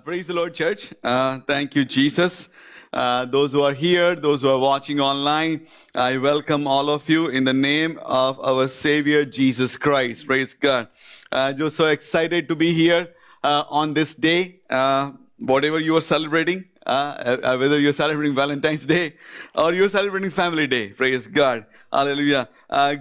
Praise the Lord, church. Thank you, Jesus. Those who are here, those who are watching online, I welcome all of you in the name of our Savior, Jesus Christ. Praise God. Just so excited to be here on this day, whatever you are celebrating. Whether you're celebrating Valentine's Day or you're celebrating Family Day. Praise God. Hallelujah.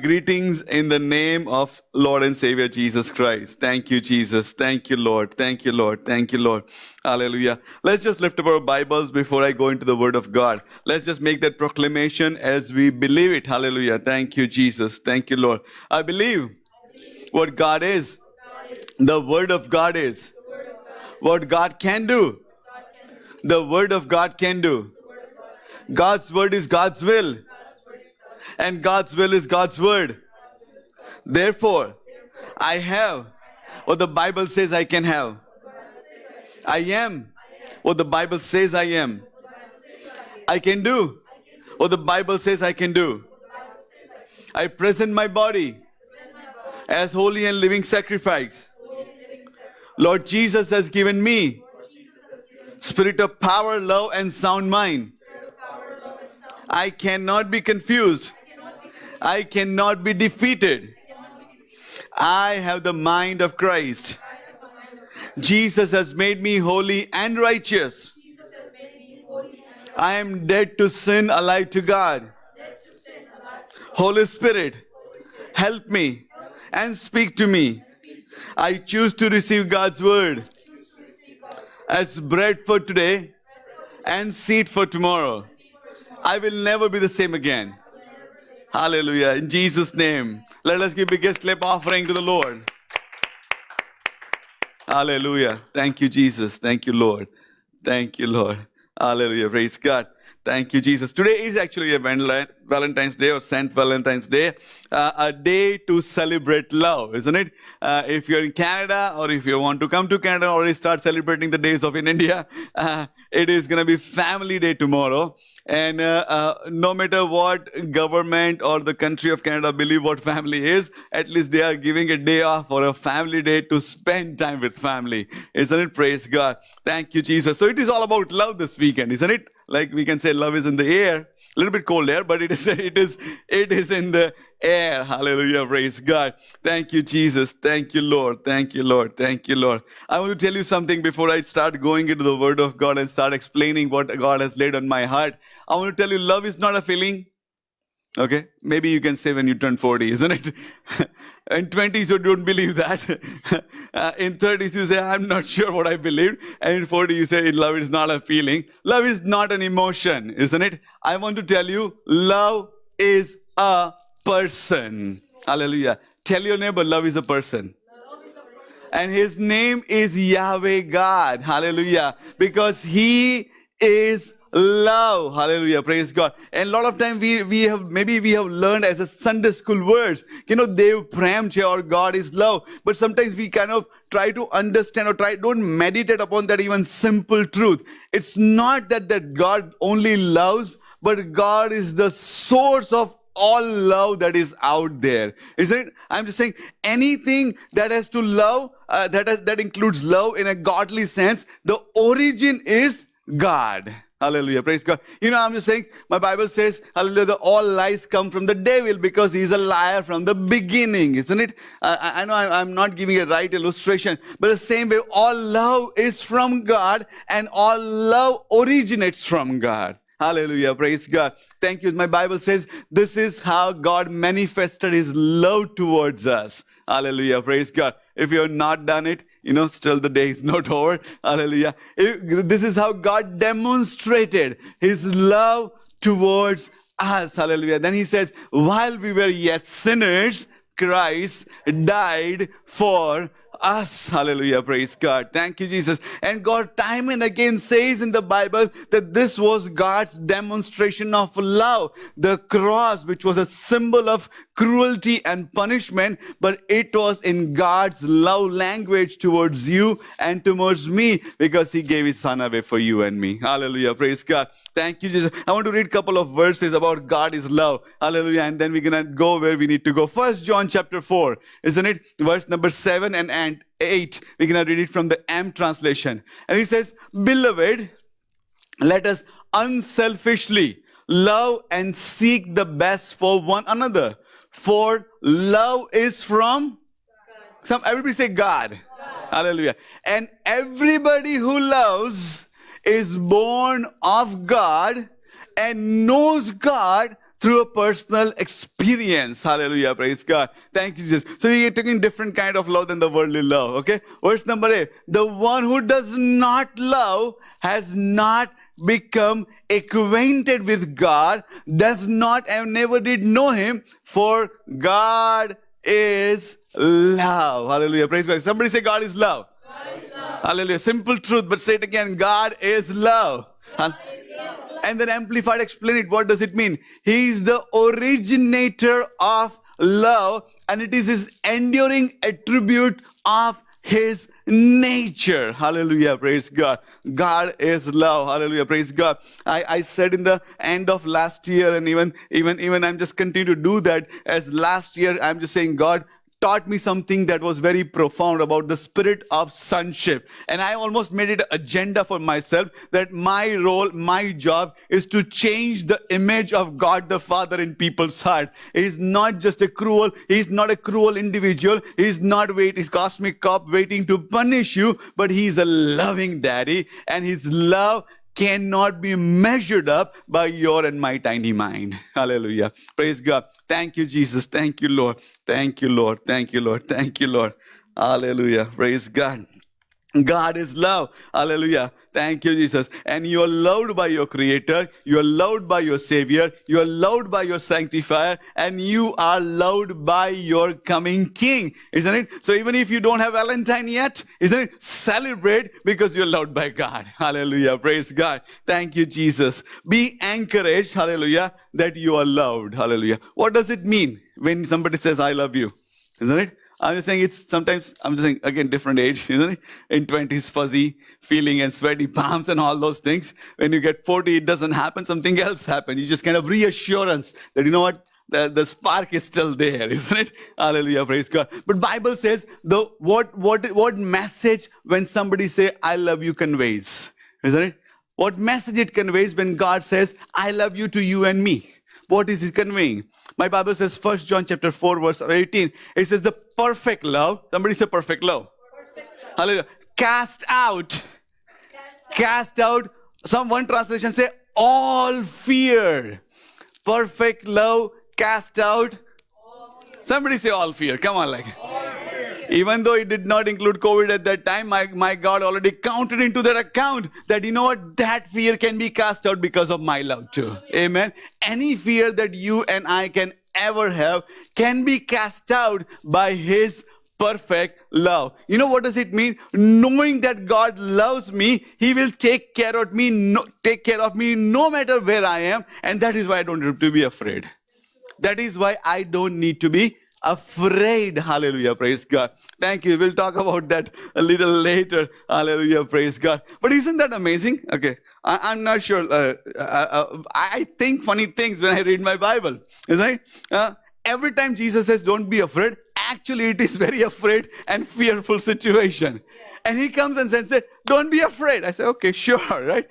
Greetings in the name of Lord and Savior Jesus Christ. Thank you, Jesus. Thank you, Lord. Thank you, Lord. Thank you, Lord. Hallelujah. Let's just lift up our Bibles before I go into the Word of God. Let's just make that proclamation as we believe it. Hallelujah. Thank you, Jesus. Thank you, Lord. I believe what God is, the Word of God is, what God can do. The Word of God can do. God's Word is God's will. And God's will is God's Word. Therefore, I have what the Bible says I can have. I am what the Bible says I am. I can do what the Bible says I can do. I present my body as holy and living sacrifice. Lord Jesus has given me spirit of power, love, and sound mind. I cannot be confused. I cannot be defeated. I have the mind of Christ. Jesus has made me holy and righteous. I am dead to sin, alive to God. Holy Spirit, help me and speak to me. I choose to receive God's word as bread for today and seed for tomorrow. I will never be the same again. Hallelujah. In Jesus' name, let us give biggest clap offering to the Lord. Hallelujah. Thank you, Jesus. Thank you, Lord. Thank you, Lord. Hallelujah. Praise God. Thank you, Jesus. Today is actually a Valentine's Day or Saint Valentine's Day, a day to celebrate love, isn't it? If you're in Canada or if you want to come to Canada or start celebrating the days of in India, it is going to be Family Day tomorrow. And no matter what government or the country of Canada believe what family is, at least they are giving a day off for a family day to spend time with family. Isn't it? Praise God. Thank you, Jesus. So it is all about love this weekend, isn't it? Like we can say love is in the air, a little bit cold air, but it is in the air. Hallelujah. Praise God. Thank you, Jesus. Thank you, Lord. Thank you, Lord. Thank you, Lord. I want to tell you something before I start going into the Word of God and start explaining what God has laid on my heart. I want to tell you, love is not a feeling. Okay, maybe you can say when you turn 40, isn't it? In 20s, you don't believe that. In 30s, you say, I'm not sure what I believe. And in 40, you say, love is not a feeling. Love is not an emotion, isn't it? I want to tell you, love is a person. Hallelujah. Tell your neighbor, love is a person. And his name is Yahweh God. Hallelujah. Because he is love. Hallelujah. Praise God. And a lot of time we have learned as a Sunday school words, Dev Prem Che, or God is love. But sometimes we kind of try to understand or don't meditate upon that even simple truth. It's not that God only loves, but God is the source of all love that is out there, isn't it? I'm just saying anything that has to love, that includes love in a godly sense, the origin is God. Hallelujah. Praise God. I'm just saying, my Bible says, hallelujah, all lies come from the devil because he's a liar from the beginning, isn't it? I know I'm not giving a right illustration, but the same way, all love is from God and all love originates from God. Hallelujah. Praise God. Thank you. My Bible says this is how God manifested his love towards us. Hallelujah. Praise God. If you have not done it, still the day is not over. Hallelujah. This is how God demonstrated his love towards us. Hallelujah. Then he says, while we were yet sinners, Christ died for us. Hallelujah. Praise God. Thank you, Jesus. And God time and again says in the Bible that this was God's demonstration of love. The cross, which was a symbol of cruelty and punishment, but it was in God's love language towards you and towards me, because he gave his son away for you and me. Hallelujah. Praise God. Thank you, Jesus. I want to read a couple of verses about God is love. Hallelujah. And then we're going to go where we need to go. First John chapter 4, isn't it? Verse number 7 and 8. We're going to read it from the M translation. And he says, "Beloved, let us unselfishly love and seek the best for one another. For love is from everybody say God. Hallelujah. And everybody who loves is born of God and knows God through a personal experience." Hallelujah. Praise God. Thank you, Jesus. So you're taking different kind of love than the worldly love. Okay. Verse number 8. "The one who does not love has not become acquainted with God, does not and never did know him, for God is love." Hallelujah. Praise God. Somebody say God is love. God is love. Hallelujah. Simple truth, but say it again. God is love. And then Amplified explain it. What does it mean? He is the originator of love, and it is his enduring attribute of his nature. Hallelujah. Praise God. God is love. Hallelujah. Praise God. I said in the end of last year, and even I'm just continue to do that, as last year I'm just saying God taught me something that was very profound about the spirit of sonship. And I almost made it an agenda for myself that my role, my job is to change the image of God the Father in people's heart. He's not just he's not a cruel individual. He's not his cosmic cop waiting to punish you, but he's a loving daddy, and his love cannot be measured up by your and my tiny mind. Hallelujah. Praise God. Thank you, Jesus. Thank you, Lord. Thank you, Lord. Thank you, Lord. Thank you, Lord. Hallelujah. Praise God. God is love. Hallelujah. Thank you, Jesus. And you are loved by your Creator. You are loved by your Savior. You are loved by your Sanctifier. And you are loved by your coming King. Isn't it? So even if you don't have Valentine yet, isn't it? Celebrate, because you're loved by God. Hallelujah. Praise God. Thank you, Jesus. Be encouraged. Hallelujah. That you are loved. Hallelujah. What does it mean when somebody says, "I love you"? Isn't it? I'm just saying it's sometimes, I'm just saying, again, different age, isn't it? In 20s, fuzzy feeling and sweaty palms and all those things. When you get 40, it doesn't happen. Something else happens. You just kind of reassurance that, you know what? The spark is still there, isn't it? Hallelujah, praise God. But Bible says, what message when somebody say, "I love you" conveys, isn't it? What message it conveys when God says, "I love you" to you and me? What is it conveying? My Bible says, 1 John chapter 4, verse 18. It says the perfect love. Somebody say perfect love. Perfect love. Hallelujah. Cast out. One translation say all fear. Perfect love cast out. Somebody say all fear. Come on, like. Even though it did not include COVID at that time, my God already counted into that account that, you know what, that fear can be cast out because of my love too. Amen. Any fear that you and I can ever have can be cast out by his perfect love. You know what does it mean? Knowing that God loves me, he will take care of me no matter where I am. And that is why I don't have to be afraid. That is why I don't need to be afraid. Hallelujah. Praise God. Thank you. We'll talk about that a little later. Hallelujah. Praise God. But isn't that amazing? Okay. I'm not sure. I think funny things when I read my Bible. Isn't it? Every time Jesus says, "Don't be afraid," actually it is very afraid and fearful situation. And he comes and says, "Don't be afraid." I say, okay, sure, right?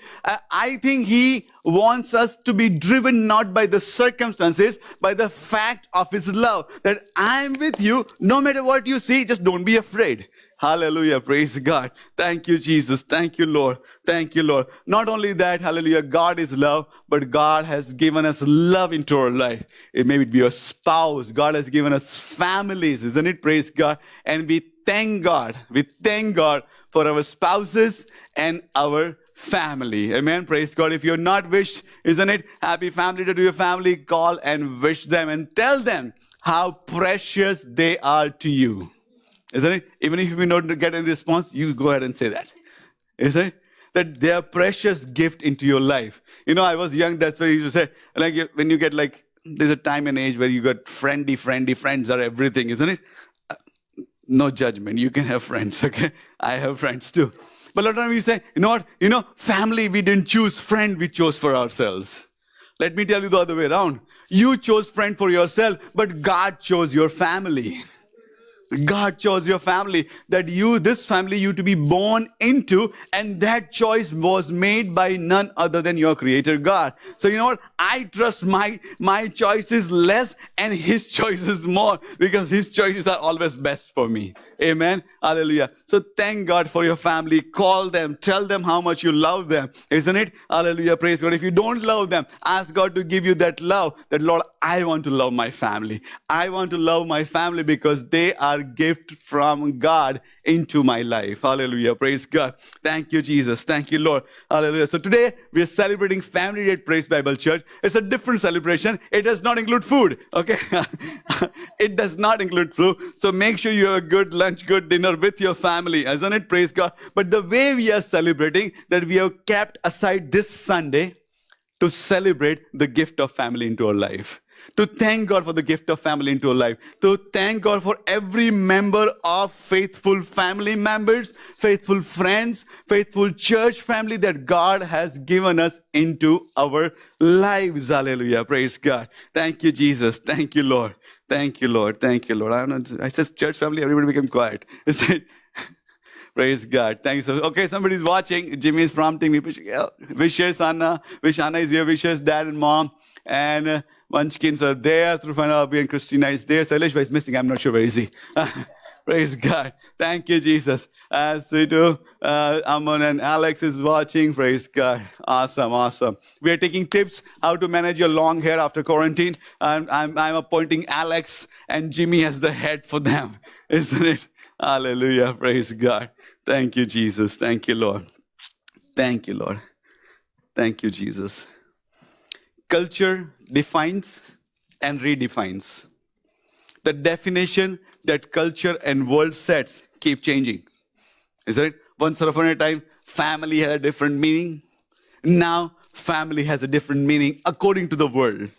I think he wants us to be driven not by the circumstances, by the fact of his love. That I'm with you, no matter what you see, just don't be afraid. Hallelujah. Praise God. Thank you, Jesus. Thank you, Lord. Thank you, Lord. Not only that, hallelujah, God is love, but God has given us love into our life. It may be your spouse. God has given us families, isn't it? Praise God. And we thank God. We thank God for our spouses and our family. Amen. Praise God. If you're not wished, isn't it? Happy family to your family. Call and wish them and tell them how precious they are to you. Isn't it? Even if you don't get any response, you go ahead and say that. Isn't it? That they are precious gift into your life. You know, I was young, that's why I used to say, like when you get like there's a time and age where you got friendly friends are everything, isn't it? No judgment. You can have friends, okay? I have friends too. But a lot of times you say, you know what? Family we didn't choose, friend we chose for ourselves. Let me tell you the other way around. You chose friend for yourself, but God chose your family. God chose your family, that this family you to be born into, and that choice was made by none other than your creator God. So you know what? I trust my choices less and his choices more, because his choices are always best for me. Amen. Hallelujah. So thank God for your family. Call them. Tell them how much you love them. Isn't it? Hallelujah. Praise God. If you don't love them, ask God to give you that love. That, Lord, I want to love my family. I want to love my family because they are gift from God into my life. Hallelujah. Praise God. Thank you, Jesus. Thank you, Lord. Hallelujah. So today we are celebrating Family Day at Praise Bible Church. It's a different celebration. It does not include food. Okay. It does not include food. So make sure you have a good lunch, good dinner with your family. Isn't it? Praise God. But the way we are celebrating, that we have kept aside this Sunday to celebrate the gift of family into our life. To thank God for the gift of family into our life. To thank God for every member of faithful family members, faithful friends, faithful church family that God has given us into our lives. Hallelujah. Praise God. Thank you, Jesus. Thank you, Lord. Thank you, Lord. Thank you, Lord. I said church family, everybody became quiet. Is it? Praise God. Thanks. Okay, somebody's watching. Jimmy is prompting me. Wishes, Anna. Wish Anna is here. Wishes, dad and mom. And Munchkins are there. Trufana, Abhi, and Christina is there. Sailesh is missing. I'm not sure where is he. Praise God. Thank you, Jesus. As we do, Amon and Alex is watching. Praise God. Awesome, awesome. We are taking tips how to manage your long hair after quarantine. I'm appointing Alex and Jimmy as the head for them. Isn't it? Hallelujah. Praise God. Thank you, Jesus. Thank you, Lord. Thank you, Lord. Thank you, Jesus. Culture defines and redefines. The definition that culture and world sets keep changing. Isn't it? Once upon a time, family had a different meaning. Now, family has a different meaning according to the world.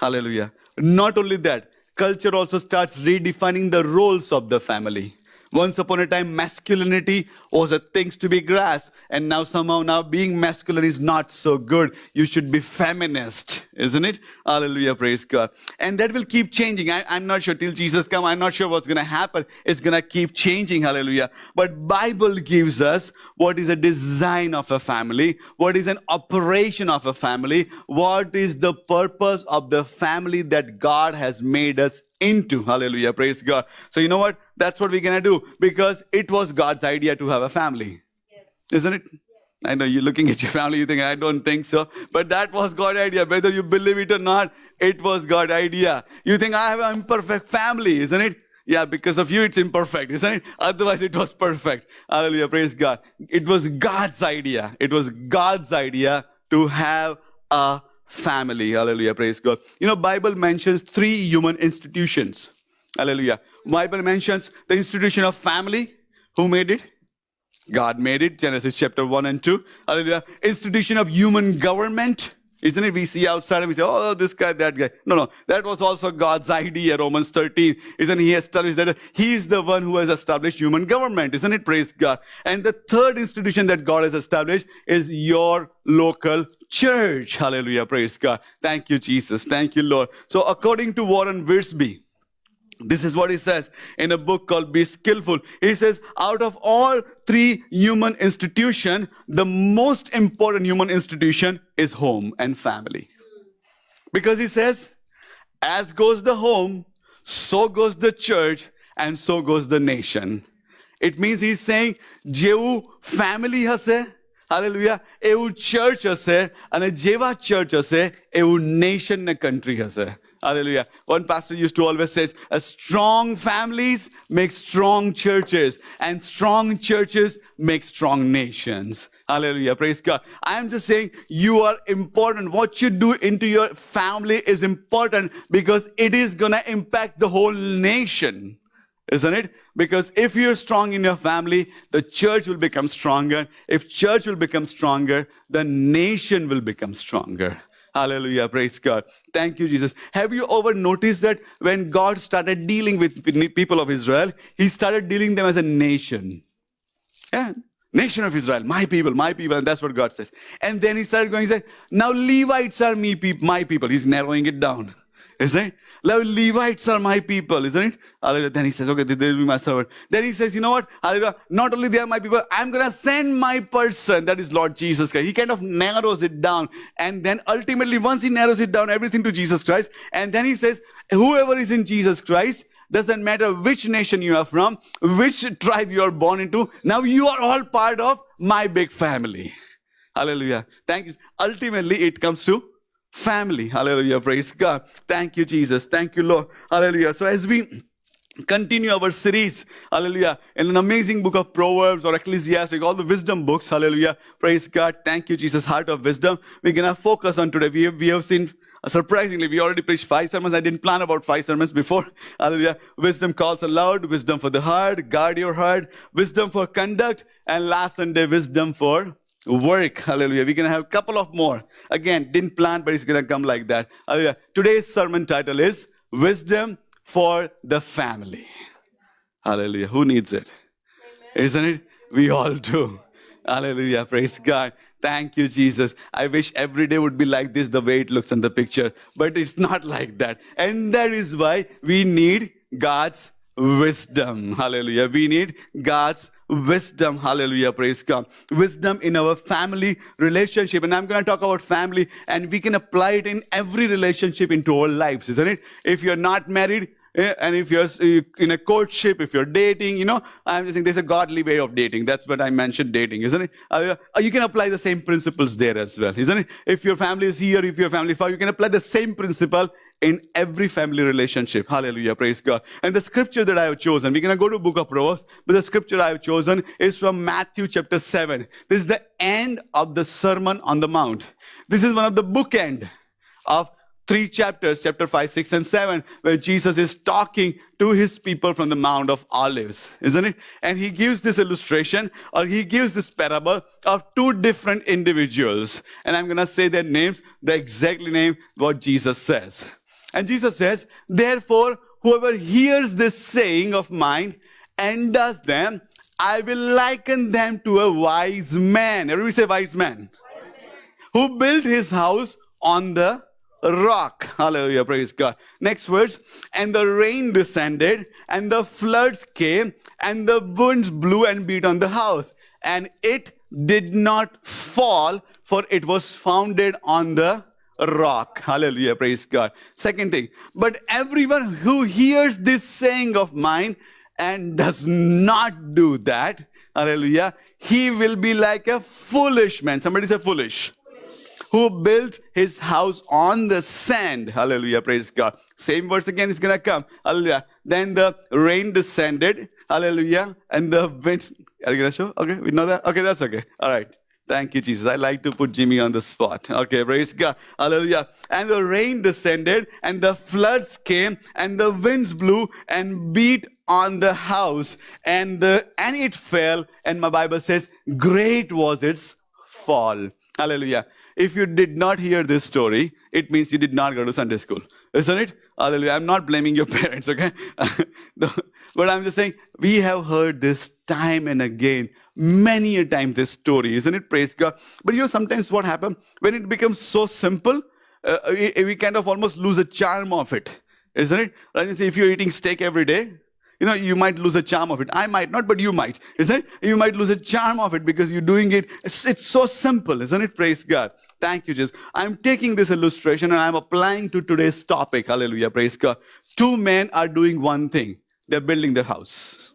Hallelujah. Not only that, culture also starts redefining the roles of the family. Once upon a time, masculinity was a thing to be grasped, and now being masculine is not so good. You should be feminist, isn't it? Hallelujah, praise God. And that will keep changing. I'm not sure till Jesus comes. I'm not sure what's going to happen. It's going to keep changing, hallelujah. But Bible gives us what is a design of a family, what is an operation of a family, what is the purpose of the family that God has made us into. Hallelujah, praise God. So you know what? That's what we're going to do, because it was God's idea to have a family. Yes. Isn't it? Yes. I know you're looking at your family, you think, I don't think so. But that was God's idea. Whether you believe it or not, it was God's idea. You think, I have an imperfect family, isn't it? Yeah, because of you, it's imperfect, isn't it? Otherwise, it was perfect. Hallelujah, praise God. It was God's idea. It was God's idea to have a family. Hallelujah, praise God. You know, Bible mentions 3 human institutions. Hallelujah. Bible mentions the institution of family. Who made it? God made it. Genesis chapter 1 and 2. Hallelujah. Institution of human government. Isn't it? We see outside and we say, oh, this guy, that guy. No. That was also God's idea, Romans 13. Isn't he established that he is the one who has established human government? Isn't it? Praise God. And the third institution that God has established is your local church. Hallelujah. Praise God. Thank you, Jesus. Thank you, Lord. So according to Warren Wiersbe, this is what he says in a book called Be Skillful. He says, out of all 3 human institutions, the most important human institution is home and family. Because he says, as goes the home, so goes the church, and so goes the nation. It means he's saying, જેવું family હશે, hallelujah, એવું church હશે, અને જેવા church હશે, એવું nation ને country હશે. Hallelujah. One pastor used to always say, strong families make strong churches, and strong churches make strong nations. Hallelujah. Praise God. I am just saying you are important. What you do into your family is important, because it is going to impact the whole nation. Isn't it? Because if you're strong in your family, the church will become stronger. If church will become stronger, the nation will become stronger. Hallelujah. Praise God. Thank you, Jesus. Have you ever noticed that when God started dealing with the people of Israel, he started dealing them as a nation? Yeah. Nation of Israel, my people, and that's what God says. And then he started going, he said, now Levites are my people. He's narrowing it down. Isn't it? Now Levites are my people, isn't it? Hallelujah. Then he says, okay, they will be my servant. Then he says, you know what? Hallelujah. Not only they are my people, I'm going to send my person, that is Lord Jesus Christ. He kind of narrows it down. And then ultimately, once he narrows it down, everything to Jesus Christ. And then he says, whoever is in Jesus Christ, doesn't matter which nation you are from, which tribe you are born into. Now you are all part of my big family. Hallelujah. Thank you. Ultimately, it comes to family. Hallelujah. Praise God. Thank you, Jesus. Thank you, Lord. Hallelujah. So as we continue our series, hallelujah, in an amazing book of Proverbs or Ecclesiastic, all the wisdom books, hallelujah, praise God, thank you, Jesus, heart of wisdom. We're going to focus on today. We have seen, surprisingly, we already preached 5 sermons. I didn't plan about 5 sermons before. Hallelujah. Wisdom calls aloud, wisdom for the heart, guard your heart, wisdom for conduct, and last Sunday, wisdom for work. Hallelujah. We're going to have a couple of more. Again, didn't plan, but it's going to come like that. Hallelujah. Today's sermon title is Wisdom for the Family. Hallelujah. Who needs it? Amen. Isn't it? We all do. Hallelujah. Praise God. Thank you, Jesus. I wish every day would be like this, the way it looks in the picture. But it's not like that. And that is why we need God's wisdom. Hallelujah. We need God's wisdom. Hallelujah. Praise God. Wisdom in our family relationship. And I'm going to talk about family, and we can apply it in every relationship into our lives, isn't it? If you're not married, and if you're in a courtship, if you're dating, you know, I'm just saying there's a godly way of dating. That's what I mentioned, dating, isn't it? You can apply the same principles there as well, isn't it? If your family is here, if your family is far, you can apply the same principle in every family relationship. Hallelujah, praise God. And the scripture that I have chosen, we're going to go to book of Proverbs, but the scripture I have chosen is from Matthew chapter 7. This is the end of the Sermon on the Mount. This is one of the bookend of 3 chapters, chapter 5, 6, and 7, where Jesus is talking to his people from the Mount of Olives, isn't it? And he gives this illustration, or he gives this parable of 2 different individuals. And I'm going to say their names, the exact name, what Jesus says. And Jesus says, therefore, whoever hears this saying of mine and does them, I will liken them to a wise man. Everybody say wise man. Wise man. Who built his house on the rock. Hallelujah. Praise God. Next verse. And the rain descended, and the floods came, and the winds blew and beat on the house. And it did not fall, for it was founded on the rock. Hallelujah. Praise God. Second thing. But everyone who hears this saying of mine and does not do that, hallelujah, he will be like a foolish man. Somebody say foolish. Who built his house on the sand. Hallelujah, praise God. Same verse again is going to come. Hallelujah. Then the rain descended. Hallelujah. And the wind. Are you going to show? Okay, we know that? Okay, that's okay. All right. Thank you, Jesus. I like to put Jimmy on the spot. Okay, praise God. Hallelujah. And the rain descended, and the floods came, and the winds blew and beat on the house, and it fell. And my Bible says, great was its fall. Hallelujah. If you did not hear this story, it means you did not go to Sunday school. Isn't it? Hallelujah. I'm not blaming your parents, okay? No, but I'm just saying, we have heard this time and again, many a time, this story. Isn't it? Praise God. But you know, sometimes what happens, when it becomes so simple, we kind of almost lose the charm of it. Isn't it? Like, if you're eating steak every day, you know, you might lose a charm of it. I might not, but you might. Isn't it? You might lose a charm of it because you're doing it. It's so simple, isn't it? Praise God. Thank you, Jesus. I'm taking this illustration and I'm applying to today's topic. Hallelujah. Praise God. 2 men are doing one thing. They're building their house.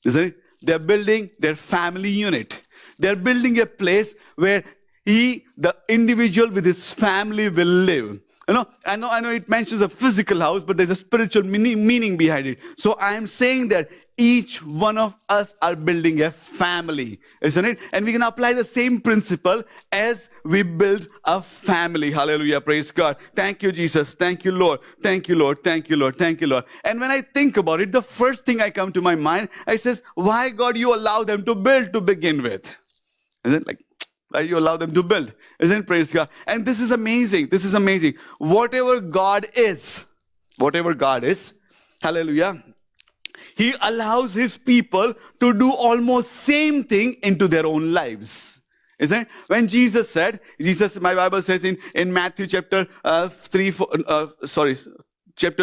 Isn't it? They're building their family unit. They're building a place where the individual with his family will live. You know, I know it mentions a physical house, but there's a spiritual meaning behind it. So I am saying that each one of us are building a family, isn't it? And we can apply the same principle as we build a family. Hallelujah. Praise God. Thank you, Jesus. Thank you, Lord. Thank you, Lord. Thank you, Lord. Thank you, Lord. And when I think about it, the first thing I come to my mind, I says, why God you allow them to build to begin with? Isn't it? Like, Right? You allow them to build. Isn't it? Praise God. And this is amazing. This is amazing. Whatever God is, hallelujah, He allows His people to do almost same thing into their own lives. Isn't it? When Jesus said, my Bible says in Matthew chapter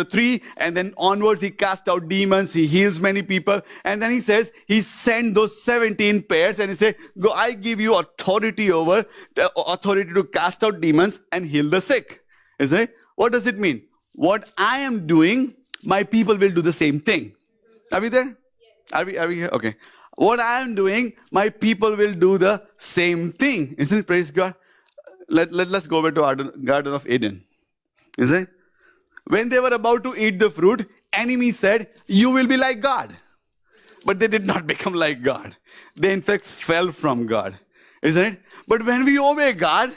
3, and then onwards, He cast out demons, He heals many people, and then He says, He sent those 17 pairs, and He said, go, I give you authority to cast out demons and heal the sick. Isn't it? What does it mean? What I am doing, my people will do the same thing. Are we there? Yes. Are we here? Okay. What I am doing, my people will do the same thing. Isn't it? Praise God. Let's go back to Garden of Eden. Isn't it? When they were about to eat the fruit, enemy said, you will be like God. But they did not become like God. They in fact fell from God. Isn't it? But when we obey God,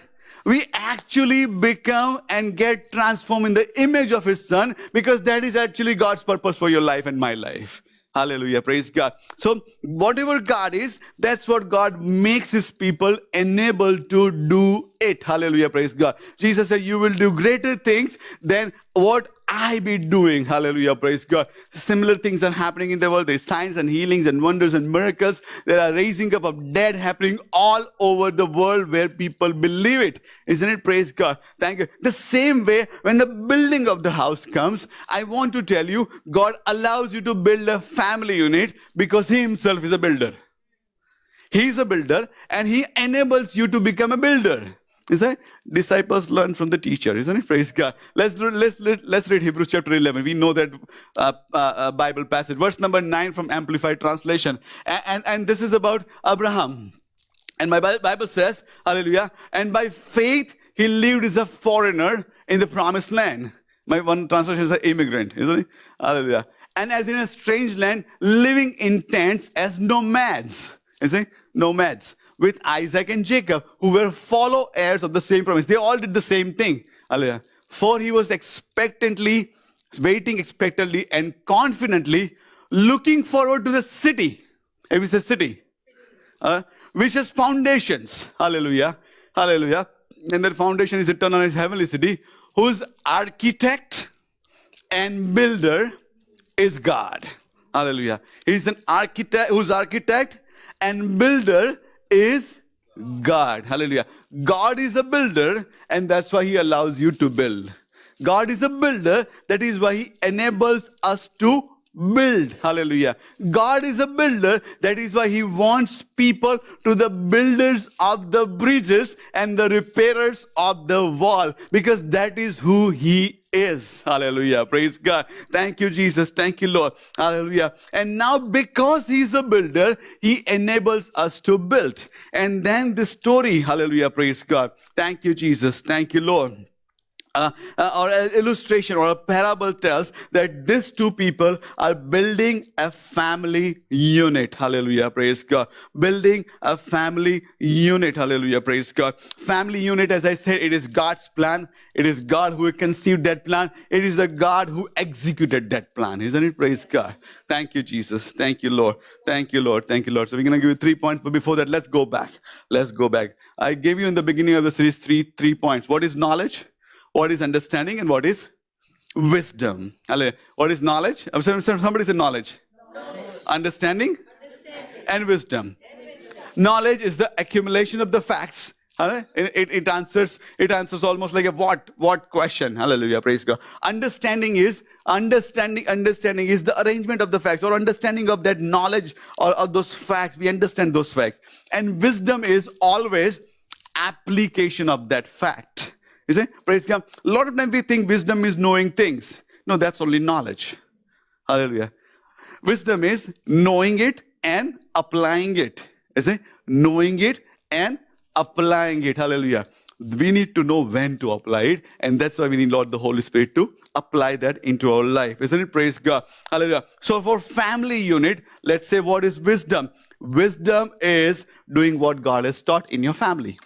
we actually become and get transformed in the image of His Son, because that is actually God's purpose for your life and my life. Hallelujah. Praise God. So whatever God is, that's what God makes His people enabled to do it. Hallelujah. Praise God. Jesus said, you will do greater things than what I be doing. Hallelujah. Praise God. Similar things are happening in the world. There's signs and healings and wonders and miracles. There are raising up of dead happening all over the world where people believe it. Isn't it? Praise God. Thank you. The same way, when the building of the house comes, I want to tell you, God allows you to build a family unit because He Himself is a builder. He's a builder, and He enables you to become a builder. Isn't it? Disciples learn from the teacher, isn't it? Praise God. Let's read Hebrews chapter 11. We know that Bible passage. Verse number 9 from Amplified Translation. And this is about Abraham. And my Bible says, hallelujah, and by faith he lived as a foreigner in the promised land. My one translation is an immigrant, isn't it? Hallelujah. And as in a strange land, living in tents as nomads. Isn't it? Nomads. With Isaac and Jacob, who were fellow heirs of the same promise. They all did the same thing. Hallelujah. For he was waiting expectantly and confidently, looking forward to the city. It was a city. Which has foundations. Hallelujah. Hallelujah. And that foundation is eternal, his heavenly city, whose architect and builder is God. Hallelujah. He's an architect, whose architect and builder is God. Hallelujah. God is a builder, and that's why He allows you to build. God is a builder, that is why He enables us to build. Hallelujah. God is a builder, that is why He wants people to the builders of the bridges and the repairers of the wall, because that is who He is. Hallelujah. Praise God. Thank you, Jesus. Thank you, Lord. Hallelujah. And now, because He's a builder, He enables us to build. And then the story, hallelujah, praise God. Thank you, Jesus. Thank you, Lord. Or an illustration or a parable tells that these two people are building a family unit. Hallelujah. Praise God. Building a family unit. Hallelujah. Praise God. Family unit, as I said, it is God's plan. It is God who conceived that plan. It is the God who executed that plan. Isn't it? Praise God. Thank you, Jesus. Thank you, Lord. Thank you, Lord. Thank you, Lord. So we're going to give you 3 points. But before that, let's go back. Let's go back. I gave you in the beginning of the series three points. What is knowledge? What is understanding, and what is wisdom? What is knowledge? Somebody said knowledge. Understanding and wisdom. Knowledge is the accumulation of the facts. It answers almost like a what question. Hallelujah. Praise God. Understanding is the arrangement of the facts, or understanding of that knowledge or those facts. We understand those facts. And wisdom is always application of that fact. You see? Praise God. A lot of times we think wisdom is knowing things. No, that's only knowledge. Hallelujah. Wisdom is knowing it and applying it. You see? Knowing it and applying it. Hallelujah. We need to know when to apply it, and that's why we need Lord the Holy Spirit to apply that into our life. Isn't it? Praise God. Hallelujah. So for family unit, let's say, what is wisdom? Wisdom is doing what God has taught in your family.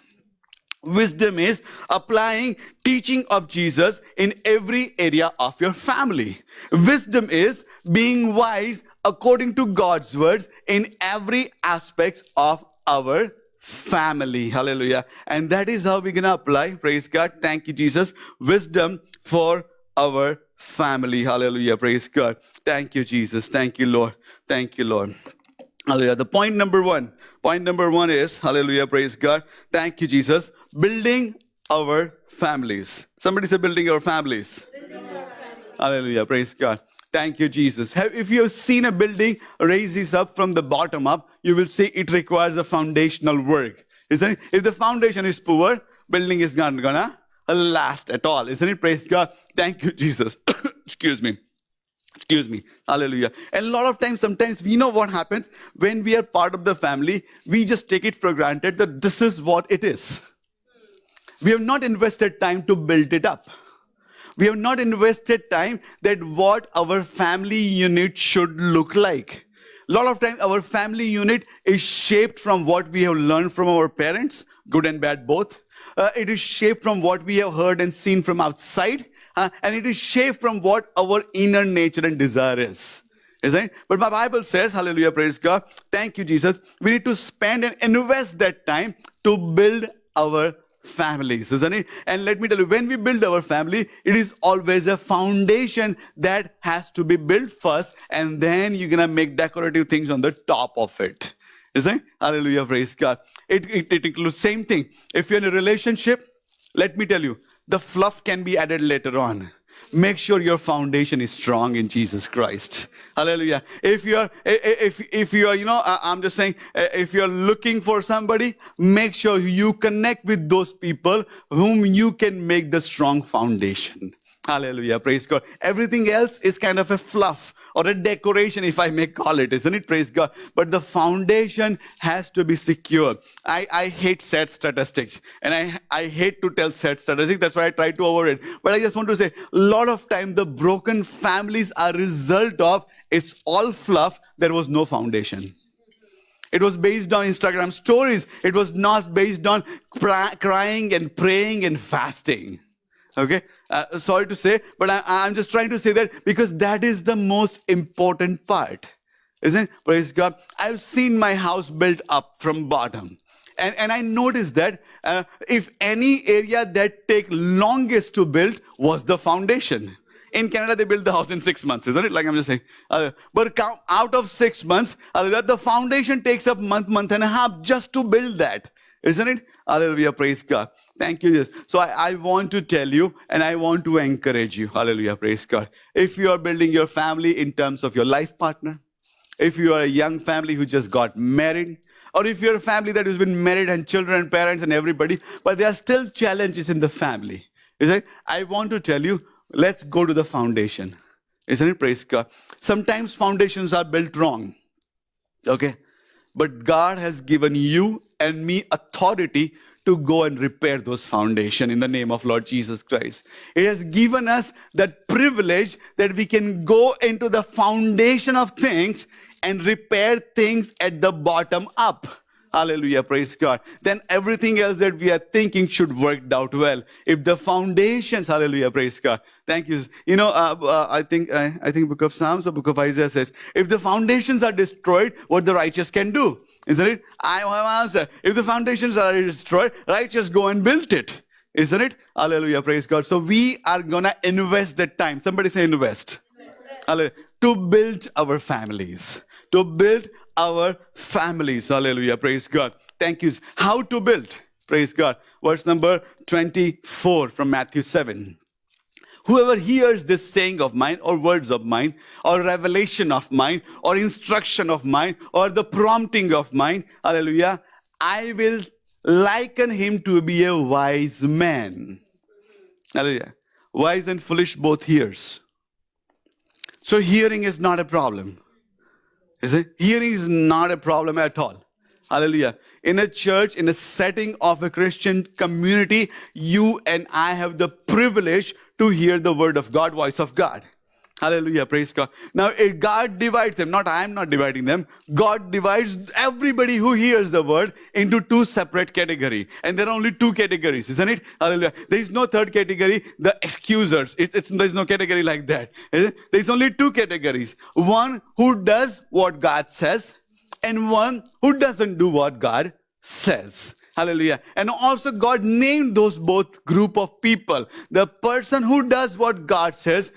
Wisdom is applying teaching of Jesus in every area of your family. Wisdom is being wise according to God's words in every aspect of our family. Hallelujah. And that is how we're going to apply, praise God. Thank you, Jesus. Wisdom for our family. Hallelujah. Praise God. Thank you, Jesus. Thank you, Lord. Thank you, Lord. Hallelujah. The point number one is, hallelujah, praise God. Thank you, Jesus. Building our families. Somebody say building our families. Hallelujah. Praise God. Thank you, Jesus. If you have seen a building raises up from the bottom up, you will see it requires a foundational work. Isn't it? If the foundation is poor, building is not gonna last at all. Isn't it? Praise God. Thank you, Jesus. Excuse me. Hallelujah. And a lot of times, sometimes we know what happens when we are part of the family, we just take it for granted that this is what it is. We have not invested time to build it up. We have not invested time that what our family unit should look like. A lot of times our family unit is shaped from what we have learned from our parents, good and bad both. It is shaped from what we have heard and seen from outside. And it is shaped from what our inner nature and desire is. Isn't it? But my Bible says, hallelujah, praise God. Thank you, Jesus. We need to spend and invest that time to build our families, isn't it? And let me tell you, when we build our family, it is always a foundation that has to be built first, and then you're gonna make decorative things on the top of it. Isn't it? Hallelujah, praise God. It includes same thing. If you're in a relationship, let me tell you, the fluff can be added later on. Make sure your foundation is strong in Jesus Christ. Hallelujah. If you are, I'm just saying, if you're looking for somebody, make sure you connect with those people whom you can make the strong foundation. Hallelujah. Praise God. Everything else is kind of a fluff or a decoration, if I may call it, isn't it? Praise God. But the foundation has to be secure. I hate sad statistics, and I hate to tell sad statistics. That's why I try to avoid it. But I just want to say, a lot of time the broken families are a result of it's all fluff. There was no foundation. It was based on Instagram stories. It was not based on crying and praying and fasting. Okay, sorry to say, but I'm just trying to say that because that is the most important part, isn't it? Praise God. I've seen my house built up from bottom. And I noticed that if any area that take longest to build was the foundation. In Canada, they build the house in 6 months, isn't it? Like I'm just saying. But out of 6 months, the foundation takes up month and a half just to build that. Isn't it? Hallelujah, praise God. Thank you, Jesus. So I want to tell you and I want to encourage you. Hallelujah, praise God. If you are building your family in terms of your life partner, if you are a young family who just got married, or if you're a family that has been married and children and parents and everybody, but there are still challenges in the family. Isn't it? I want to tell you, let's go to the foundation. Isn't it? Praise God. Sometimes foundations are built wrong. Okay? But God has given you and me authority to go and repair those foundations in the name of Lord Jesus Christ. He has given us that privilege that we can go into the foundation of things and repair things at the bottom up. Hallelujah, praise God. Then everything else that we are thinking should work out well. If the foundations, hallelujah, praise God. Thank you. You know, I think Book of Psalms or Book of Isaiah says, if the foundations are destroyed, what the righteous can do? Isn't it? I have an answer. If the foundations are destroyed, righteous go and build it. Isn't it? Hallelujah, praise God. So we are going to invest that time. Somebody say invest. Hallelujah. To build our families. To build our families. Hallelujah. Praise God. Thank you. How to build? Praise God. Verse number 24 from Matthew 7. Whoever hears this saying of mine, or words of mine, or revelation of mine, or instruction of mine, or the prompting of mine, hallelujah, I will liken him to be a wise man. Hallelujah. Wise and foolish both hears. So hearing is not a problem. Is it? Hearing is not a problem at all. Hallelujah. In a church, in a setting of a Christian community, you and I have the privilege to hear the word of God, voice of God. Hallelujah. Praise God. Now, if God divides them, I am not dividing them. God divides everybody who hears the word into two separate categories. And there are only two categories, isn't it? Hallelujah. There is no third category, the excusers. There's no category like that. There's only two categories. One who does what God says, and one who doesn't do what God says. Hallelujah. And also God named those both group of people. The person who does what God says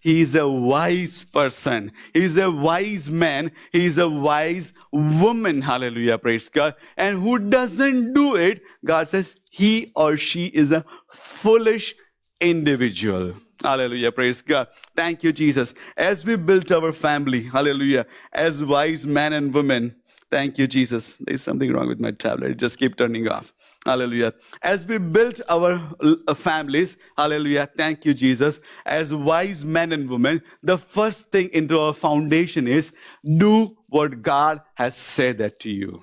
he is a wise person. He is a wise man. He is a wise woman. Hallelujah. Praise God. And who doesn't do it, God says he or she is a foolish individual. Hallelujah. Praise God. Thank you, Jesus. As we built our family, hallelujah, as wise men and women, thank you, Jesus. There's something wrong with my tablet. It just keeps turning off. Hallelujah. As we built our families, hallelujah, thank you, Jesus. As wise men and women, the first thing into our foundation is do what God has said that to you.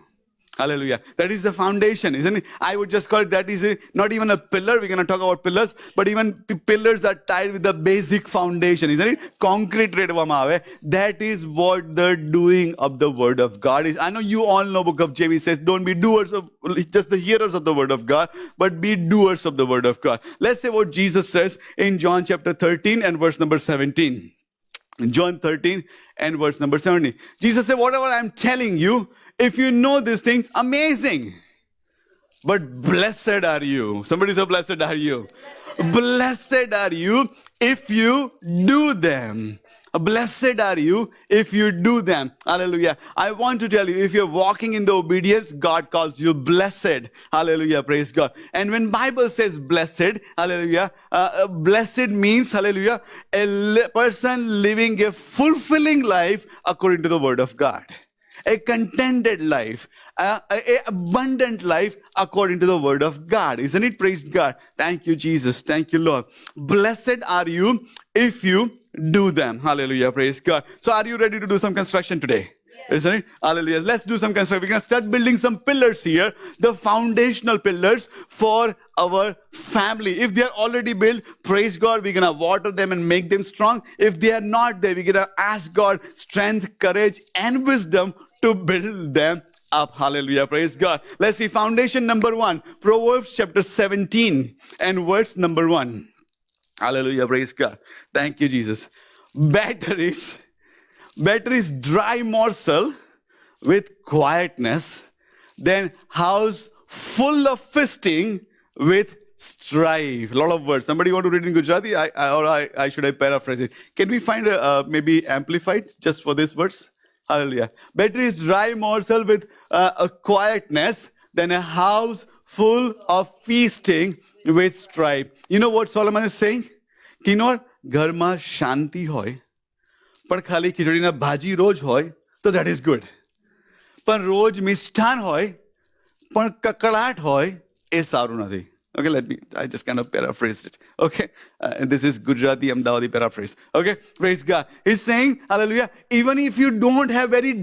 Hallelujah. That is the foundation, isn't it? I would just call it that is not even a pillar. We're going to talk about pillars, but even pillars are tied with the basic foundation, isn't it? Concrete rate that is what the doing of the word of God is. I know you all know book of James says, don't be doers of just the hearers of the word of God, but be doers of the word of God. Let's say what Jesus says in John chapter 13 and verse number 17. John 13 and verse number 17. Jesus said, whatever I'm telling you, if you know these things, amazing. But blessed are you. Somebody say, blessed are you. Blessed are you if you do them. Blessed are you if you do them. Hallelujah. I want to tell you, if you're walking in the obedience, God calls you blessed. Hallelujah. Praise God. And when Bible says blessed, hallelujah, blessed means, hallelujah, a person living a fulfilling life according to the word of God. A contented life, a abundant life according to the word of God. Isn't it? Praise God. Thank you, Jesus. Thank you, Lord. Blessed are you if you do them. Hallelujah. Praise God. So are you ready to do some construction today? Yes. Isn't it? Hallelujah. Let's do some construction. We're going to start building some pillars here. The foundational pillars for our family. If they are already built, praise God, we're going to water them and make them strong. If they are not there, we're going to ask God strength, courage, and wisdom to build them up. Hallelujah. Praise God. Let's see. Foundation number 1. Proverbs chapter 17 and verse number 1. Hallelujah. Praise God. Thank you, Jesus. Better is dry morsel with quietness than house full of feasting with strife. A lot of words. Somebody want to read in Gujarati? I should I paraphrase it? Can we find maybe amplified just for these words? Hallelujah. Better is dry morsel with a quietness than a house full of feasting with strife. You know what Solomon is saying? You know, ઘરમાં શાંતિ હોય પણ ખાલી ખીચડીના ભાજી રોજ હોય તો that is good. પણ રોજ મિષ્ઠાન હોય પણ કકળાટ હોય એ સારું નથી. Okay, I just kind of paraphrased it. Okay, and this is Gujarati Ahmedabadi paraphrase. Okay, praise God. He's saying, hallelujah, even if you don't have very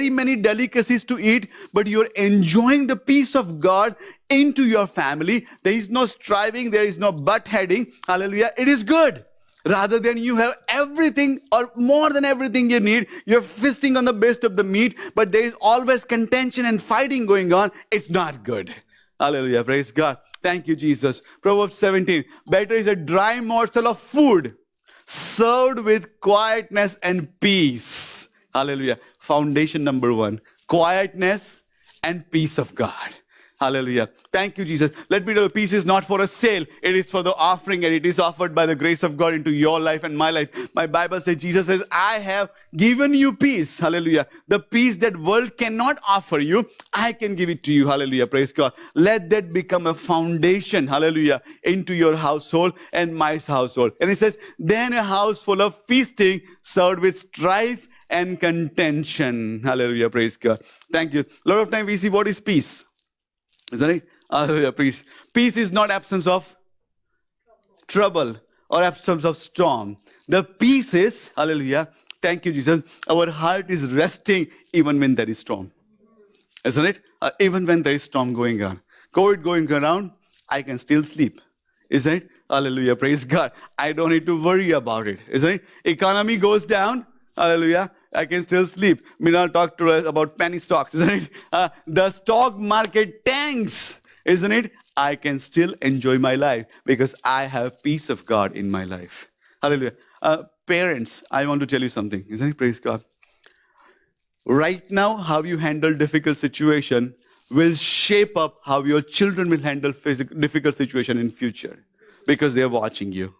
many delicacies to eat, but you're enjoying the peace of God into your family, there is no striving, there is no butt heading, hallelujah, it is good. Rather than you have everything or more than everything you need, you're feasting on the best of the meat, but there is always contention and fighting going on, it's not good. Hallelujah. Praise God. Thank you, Jesus. Proverbs 17. Better is a dry morsel of food served with quietness and peace. Hallelujah. Foundation number 1. Quietness and peace of God. Hallelujah. Thank you, Jesus. Let me know, peace is not for a sale. It is for the offering, and it is offered by the grace of God into your life and my life. My Bible says, Jesus says, I have given you peace. Hallelujah. The peace that world cannot offer you, I can give it to you. Hallelujah. Praise God. Let that become a foundation. Hallelujah. Into your household and my household. And it says, then a house full of feasting served with strife and contention. Hallelujah. Praise God. Thank you. A lot of time we see what is peace. Isn't it? Hallelujah. Peace. Peace is not absence of trouble or absence of storm. The peace is, hallelujah, thank you, Jesus, our heart is resting even when there is storm. Isn't it? Even when there is storm going on. COVID going around, I can still sleep. Isn't it? Hallelujah. Praise God. I don't need to worry about it. Isn't it? Economy goes down. Hallelujah. I can still sleep. Minal talked to us about penny stocks, isn't it? The stock market tanks, isn't it? I can still enjoy my life because I have peace of God in my life. Hallelujah. Parents, I want to tell you something, isn't it? Praise God. Right now, how you handle difficult situation will shape up how your children will handle difficult situation in future, because they are watching you,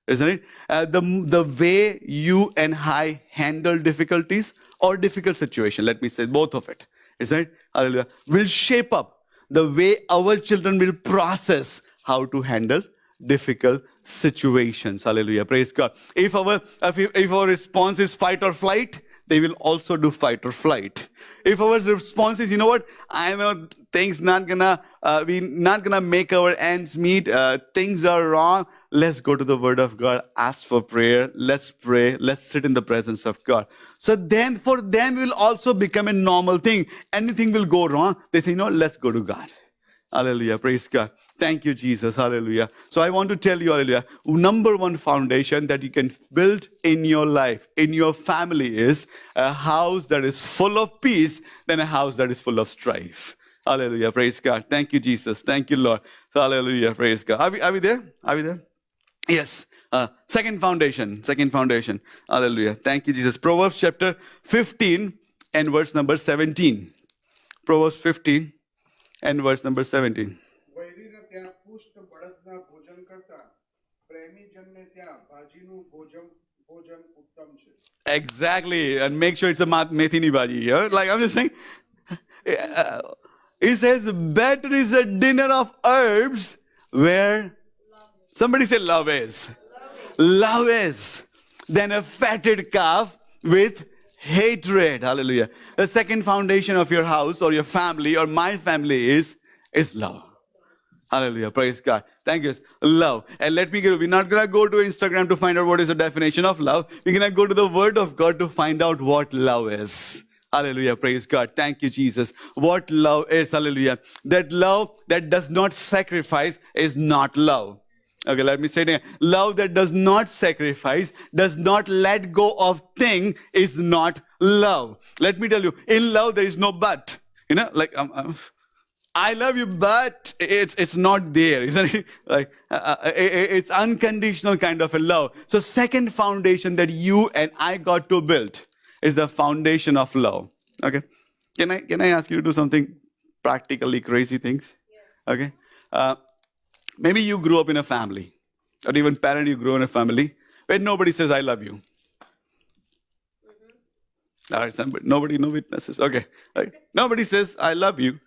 isn't it? The way you and I handle difficulties or difficult situation, let me say both of it, isn't it? Hallelujah. Will shape up the way our children will process how to handle difficult situations. Hallelujah. Praise God. If our response is fight or flight, they will also do fight or flight. If our response is, you know what, I know things not gonna we not gonna make our ends meet, things are wrong, let's go to the word of God, ask for prayer, let's pray, let's sit in the presence of God. So then for them will also become a normal thing. Anything will go wrong, they say, no, let's go to God. Hallelujah. Praise God. Thank you, Jesus. Hallelujah. So I want to tell you, hallelujah, number one foundation that you can build in your life, in your family, is a house that is full of peace than a house that is full of strife. Hallelujah. Praise God. Thank you, Jesus. Thank you, Lord. So hallelujah. Praise God. Are we there? Are we there? Yes. Second foundation. Second foundation. Hallelujah. Thank you, Jesus. Proverbs chapter 15 and verse number 17. Proverbs 15 and verse number 17. વૈરીને ત્યાં પુષ્ટ બળદના ભોજન કરતા પ્રેમીજનને ત્યાં ભાજીનું ભોજન ઉત્તમ છે. Exactly. And make sure it's a methini bhaji. Yeah? Like I'm just saying, it says, better is a dinner of herbs where somebody say love is. Love is than a fatted calf with hatred. Hallelujah. The second foundation of your house or your family or my family is love. Hallelujah. Praise God. Thank you. Love. And let me get, we're not going to go to Instagram to find out what is the definition of love. We're going to go to the Word of God to find out what love is. Hallelujah. Praise God. Thank you, Jesus. What love is. Hallelujah. That love that does not sacrifice is not love. Okay, let me say it again. Love that does not sacrifice, does not let go of thing is not love. Let me tell you, in love there is no but. You know, like I love you, but it's not there, isn't it? Like it's unconditional kind of a love. So second foundation that you and I got to build is the foundation of love. Okay, can I ask you to do something practically crazy things? Okay, maybe you grew up in a family, or even parent you grew in a family where nobody says I love you. All right, somebody, nobody, no witnesses. Okay, right? Nobody says I love you,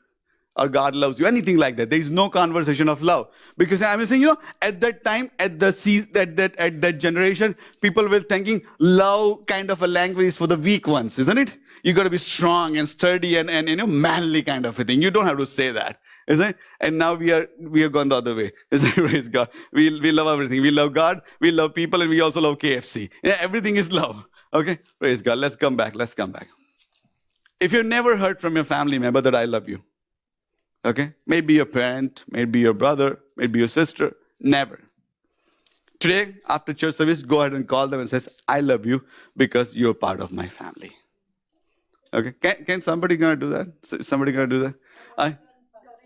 or God loves you, anything like that. There is no conversation of love. Because I'm saying, at that time, at that generation, people were thinking love kind of a language is for the weak ones, isn't it? You got to be strong and sturdy and manly kind of a thing. You don't have to say that, isn't it? And now we are gone the other way. Isn't it? Praise God. We love everything. We love God, we love people, and we also love KFC. Yeah, everything is love. Okay? Praise God. Let's come back. Let's come back. If you've never heard from your family member that I love you, okay? Maybe your parent, maybe your brother, maybe your sister. Never. Today, after church service, go ahead and call them and says, I love you because you're part of my family. Okay? Can somebody gonna do that? Somebody gonna do that? I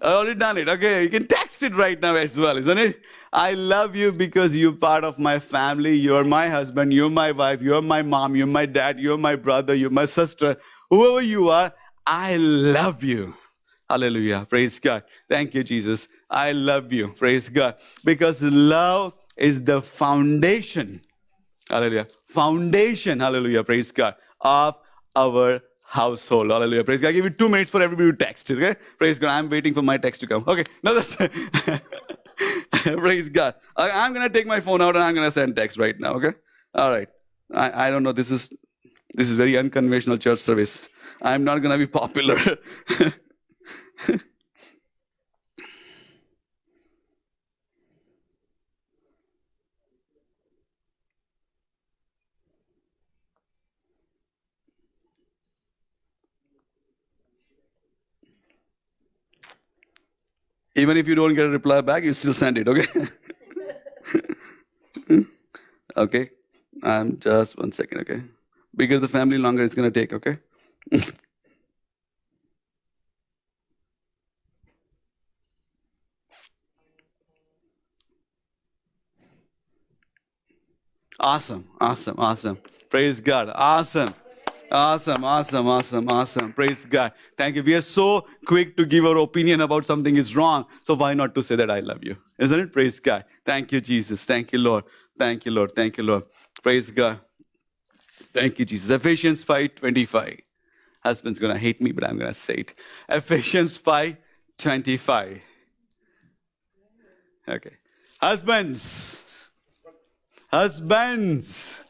already done it. Okay, you can text it right now as well, isn't it? I love you because you're part of my family. You're my husband. You're my wife. You're my mom. You're my dad. You're my brother. You're my sister. Whoever you are, I love you. Hallelujah. Praise God. Thank you, Jesus. I love you. Praise God. Because love is the foundation. Hallelujah. Foundation. Hallelujah. Praise God. Of our household. Hallelujah. Praise God. I give you 2 minutes for everybody to text. Okay? Praise God. I'm waiting for my text to come. Okay. Now that's praise God. I'm going to take my phone out and I'm going to send text right now. Okay? All right. I don't know. This is very unconventional church service. I'm not going to be popular. Even if you don't get a reply back, you still send it, okay? Okay. I'm just 1 second, okay? Bigger the family, longer it's going to take, okay? Awesome, awesome, awesome. Praise God. Awesome. Awesome, awesome, awesome, awesome. Praise God. Thank you. We are so quick to give our opinion about something is wrong. So why not to say that I love you? Isn't it? Praise God. Thank you, Jesus. Thank you, Lord. Thank you, Lord. Thank you, Lord. Praise God. Thank you, Jesus. Ephesians 5:25. Husband's going to hate me, but I'm going to say it. Ephesians 5:25. Okay. Husbands. Husbands.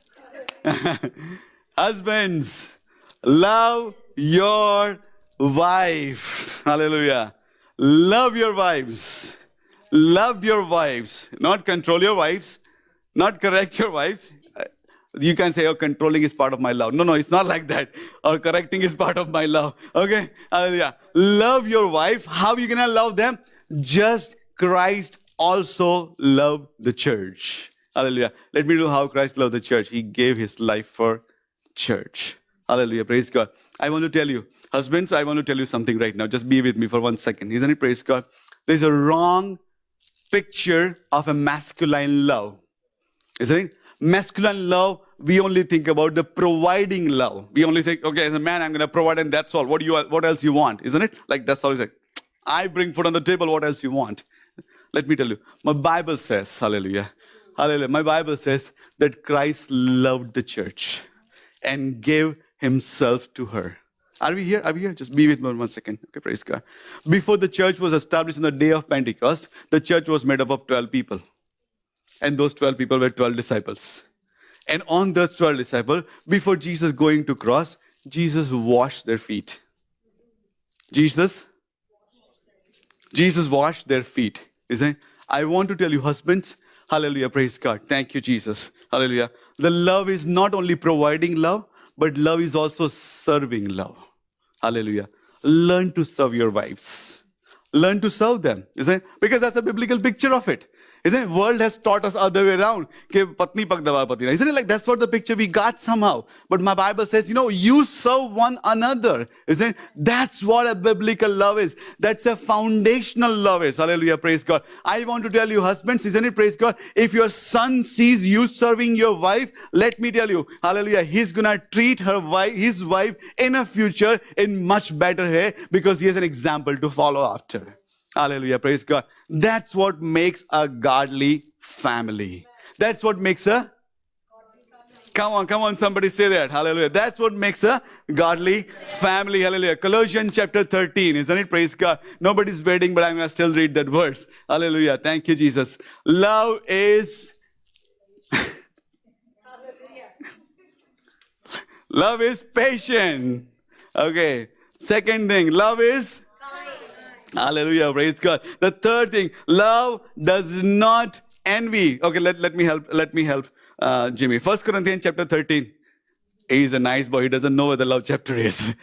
Husbands, love your wife. Hallelujah. Love your wives. Love your wives. Not control your wives. Not correct your wives. You can say, oh, controlling is part of my love. No, no, it's not like that. Or correcting is part of my love. Okay? Hallelujah. Love your wife. How are you going to love them? Just Christ also loved the church. Hallelujah. Let me know how Christ loved the church. He gave his life for church. Hallelujah. Praise God. I want to tell you, husbands, I want to tell you something right now. Just be with me for 1 second. Isn't it? Praise God. There's a wrong picture of a masculine love. Isn't it? Masculine love, we only think about the providing love. We only think, okay, as a man, I'm going to provide and that's all. What else you want? Isn't it? Like that's all it's like. I bring food on the table, what else you want? Let me tell you, my Bible says, hallelujah, hallelujah, my Bible says that Christ loved the church and gave himself to her. Are we here? Are we here? Just be with me 1 second. Okay, praise God. Before the church was established on the day of Pentecost, the church was made up of 12 people. And those 12 people were 12 disciples. And on those 12 disciples, before Jesus going to cross, Jesus washed their feet. Jesus washed their feet. Isn't it? I want to tell you, husbands, hallelujah, praise God. Thank you, Jesus. Hallelujah. The love is not only providing love, but love is also serving love. Hallelujah. Learn to serve your wives. Learn to serve them. Isn't it? Because that's a biblical picture of it. Isn't it? World has taught us other way around. Patni pag daba pati na. Isn't it like that's what the picture we got somehow? But my Bible says, you serve one another. Isn't it? That's what a biblical love is. That's a foundational love is. Hallelujah, praise God. I want to tell you, husbands, isn't it, praise God? If your son sees you serving your wife, let me tell you, hallelujah, he's gonna treat his wife in a future in much better way because he has an example to follow after. Hallelujah, praise God. That's what makes a godly family. That's what makes a... Come on, somebody say that. Hallelujah. That's what makes a godly family. Hallelujah. Colossians chapter 13, isn't it? Praise God. Nobody's waiting, but I'm going to still read that verse. Hallelujah. Thank you, Jesus. Love is... Love is patient. Okay. Second thing, love is... Hallelujah, praise God. The third thing, love does not envy. Okay, let me help Jimmy. 1 Corinthians chapter 13. He's a nice boy. He doesn't know what the love chapter is.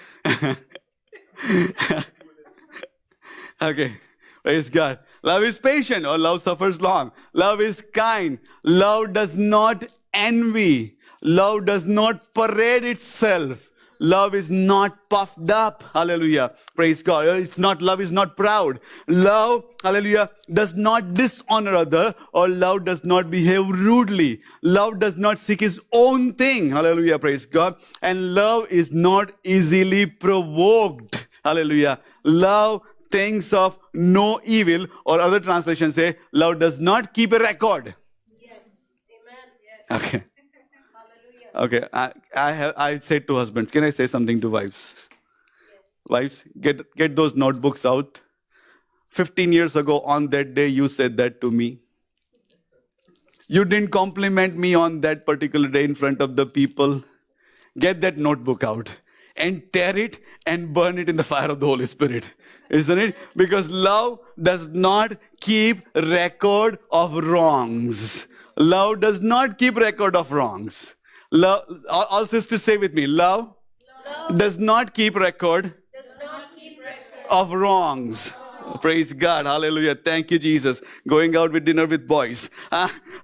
Okay, praise God. Love is patient or love suffers long. Love is kind. Love does not envy. Love does not parade itself. Love is not puffed up. Hallelujah. Praise God. Love is not proud. Love, hallelujah, does not dishonor other, or love does not behave rudely. Love does not seek his own thing. Hallelujah. Praise God. And love is not easily provoked. Hallelujah. Love thinks of no evil, or other translations say, love does not keep a record. Yes. Amen. Yes. Okay. Okay, I said to husbands, can I say something to wives? Yes. Wives, get those notebooks out. 15 years ago on that day, you said that to me. You didn't compliment me on that particular day in front of the people. Get that notebook out and tear it and burn it in the fire of the Holy Spirit. Isn't it? Because love does not keep record of wrongs. Love does not keep record of wrongs. Love, all sisters say with me, love does not keep record of wrongs. Praise God. Hallelujah. Thank you, Jesus. Going out with dinner with boys.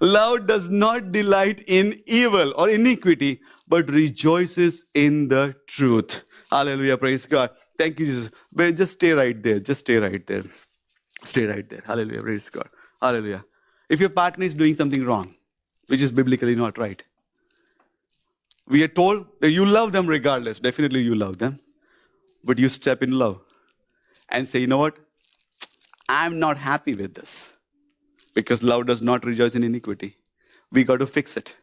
Love does not delight in evil or iniquity, but rejoices in the truth. Hallelujah. Praise God. Thank you, Jesus. But just stay right there. Just stay right there. Stay right there. Hallelujah. Praise God. Hallelujah. If your partner is doing something wrong, which is biblically not right, We are told that you love them regardless. Definitely you love them. But you step in love and say, you know what? I'm not happy with this. Because love does not rejoice in iniquity. We got to fix it.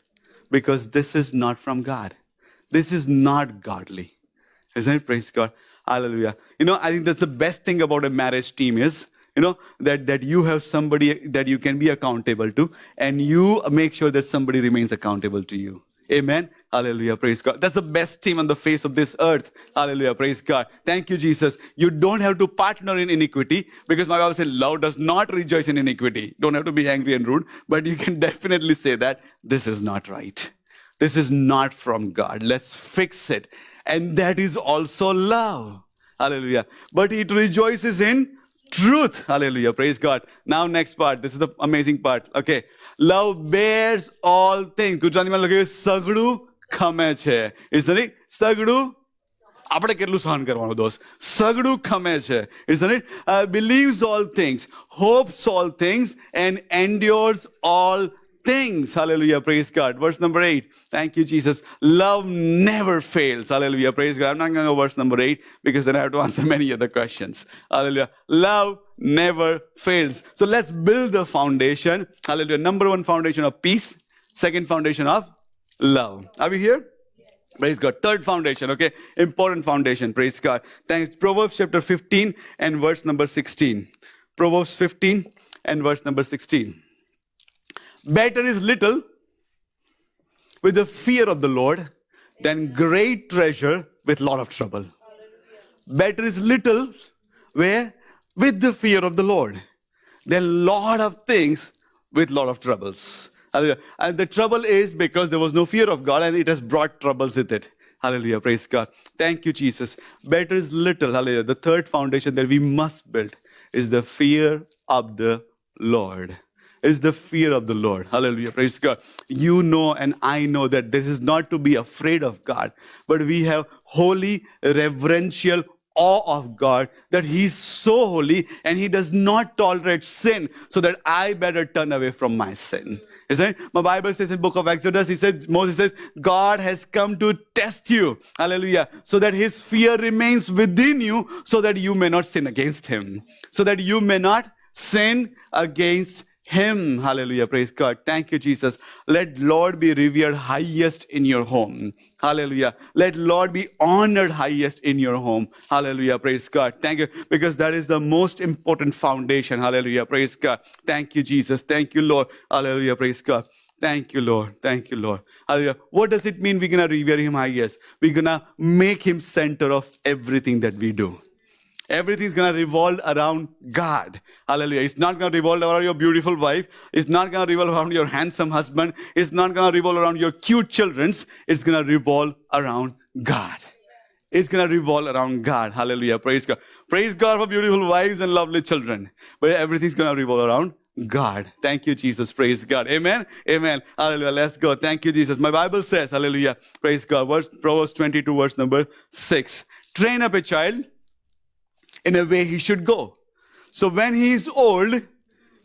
Because this is not from God. This is not godly. Isn't it? Praise God. Hallelujah. I think that's the best thing about a marriage team is, that you have somebody that you can be accountable to, and you make sure that somebody remains accountable to you. Amen. Hallelujah. Praise God. That's the best team on the face of this earth. Hallelujah. Praise God. Thank you, Jesus. You don't have to partner in iniquity, because my Bible says love does not rejoice in iniquity. Don't have to be angry and rude, but you can definitely say that this is not right. This is not from God. Let's fix it. And that is also love. Hallelujah. But it rejoices in truth. Hallelujah. Praise God. Now next part. This is the amazing part. Okay. Love bears all things. ગુજરાતીમાં લખ્યું સગડું ખમે છે. Isn't it? સગડું આપણે કેટલું સહન કરવાનું દોસ્ત? સગડું ખમે છે. Isn't it? Believes all things, hopes all things, and endures all things. Hallelujah. Praise God. Verse number 8. Thank you, Jesus. Love never fails. Hallelujah. Praise God. I'm not going to go verse number 8, because then I have to answer many other questions. Hallelujah. Love never fails. So let's build the foundation. Hallelujah. Number one, foundation of peace. Second, foundation of love. Are we here? Praise God. Third foundation, okay? Important foundation. Praise God. Thanks. Proverbs chapter 15 and verse number 16. Proverbs 15 and verse number 16. Better is little with the fear of the Lord than great treasure with lot of trouble. Better is little where? With the fear of the Lord than lot of things with lot of troubles. Hallelujah. And the trouble is because there was no fear of God, and it has brought troubles with it. Hallelujah. Praise God. Thank you, Jesus. Better is little. Hallelujah. The third foundation that we must build is the fear of the Lord. Is the fear of the Lord. Hallelujah. Praise God. You know and I know that this is not to be afraid of God, but we have holy, reverential awe of God, that He's so holy and He does not tolerate sin, so that I better turn away from my sin. Isn't it? My Bible says in book of Exodus, Moses says, God has come to test you. Hallelujah. So that His fear remains within you, so that you may not sin against Him. So that you may not sin against Him. Hallelujah. Praise God. Thank you, Jesus. Let Lord be revered highest in your home. Hallelujah. Let Lord be honored highest in your home. Hallelujah. Praise God. Thank you. Because that is the most important foundation. Hallelujah. Praise God. Thank you, Jesus. Thank you, Lord. Hallelujah. Praise God. Thank you, Lord. Thank you, Lord. Hallelujah. What does it mean we're going to revere Him highest? We're going to make Him center of everything that we do. Everything's going to revolve around God. Hallelujah. It's not going to revolve around your beautiful wife. It's not going to revolve around your handsome husband. It's not going to revolve around your cute children. It's going to revolve around God. It's going to revolve around God. Hallelujah. Praise God. Praise God for beautiful wives and lovely children. But everything's going to revolve around God. Thank you, Jesus. Praise God. Amen. Amen. Hallelujah. Let's go. Thank you, Jesus. My Bible says, hallelujah. Praise God. Proverbs 22, verse number 6. Train up a child in a way he should go. So when he is old,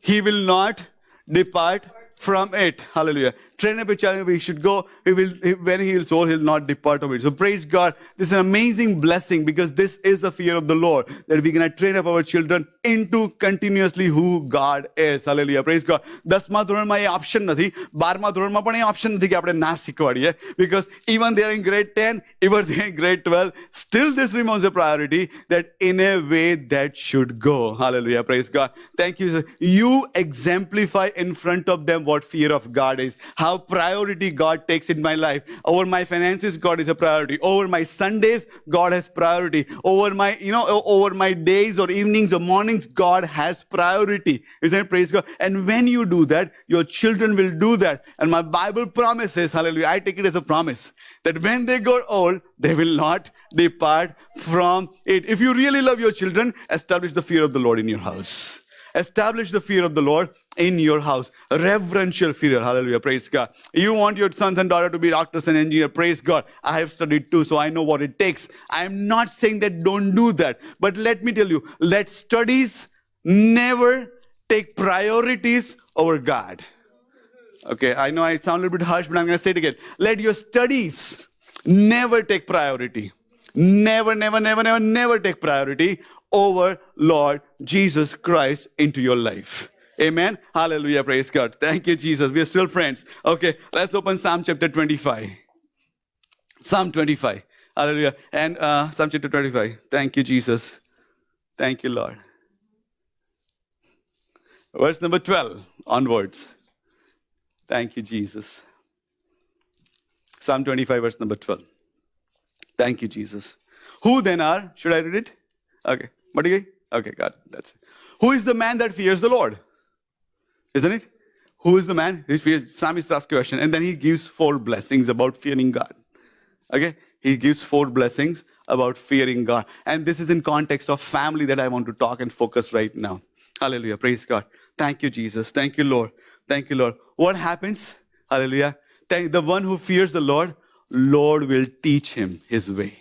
he will not depart from it. Hallelujah. Train up a child in a way he should go. When he is old, he will not depart from it. So praise God. This is an amazing blessing, because this is the fear of the Lord, that we're going to train up our children into continuously who God is. Hallelujah. Praise God. 10મા ધોરણમાં એ option નથી. 12મા ધોરણમાં પણ એ option નથી કે આપણે ના શીખવાડીએ. Because even they are in grade 10, even they are in grade 12, still this remains a priority, that in a way that should go. Hallelujah. Praise God. Thank you. You exemplify in front of them what fear of God is. How priority God takes in my life. Over my finances, God is a priority. Over my Sundays, God has priority. Over my days or evenings or mornings, God has priority. Isn't it? Praise God. And when you do that, your children will do that. And my Bible promises, hallelujah, I take it as a promise, that when they grow old, they will not depart from it. If you really love your children, establish the fear of the Lord in your house. Establish the fear of the Lord in your house. Reverential fear. Hallelujah. Praise God. You want your sons and daughters to be doctors and engineers. Praise God. I have studied too, so I know what it takes. I am not saying that don't do that. But let me tell you, let studies never take priorities over God. Okay, I know I sound a little bit harsh, but I'm going to say it again. Let your studies never take priority. Never take priority over Lord Jesus Christ into your life. Amen. Hallelujah. Praise God. Thank you, Jesus. We are still friends. Okay, let's open Psalm chapter 25. Psalm 25. Hallelujah. And Psalm chapter 25. Thank you, Jesus. Thank you, Lord. Verse number 12 onwards. Thank you, Jesus. Psalm 25, verse number 12. Thank you, Jesus. Who then are, should I read it? Okay. Okay, God, that's it. Who is the man that fears the Lord? Isn't it? Who is the man? Psalmist asks a question, and then he gives 4 blessings about fearing God. Okay? He gives 4 blessings about fearing God. And this is in context of family that I want to talk and focus right now. Hallelujah. Praise God. Thank you, Jesus. Thank you, Lord. Thank you, Lord. What happens? Hallelujah. The one who fears the Lord will teach him his way.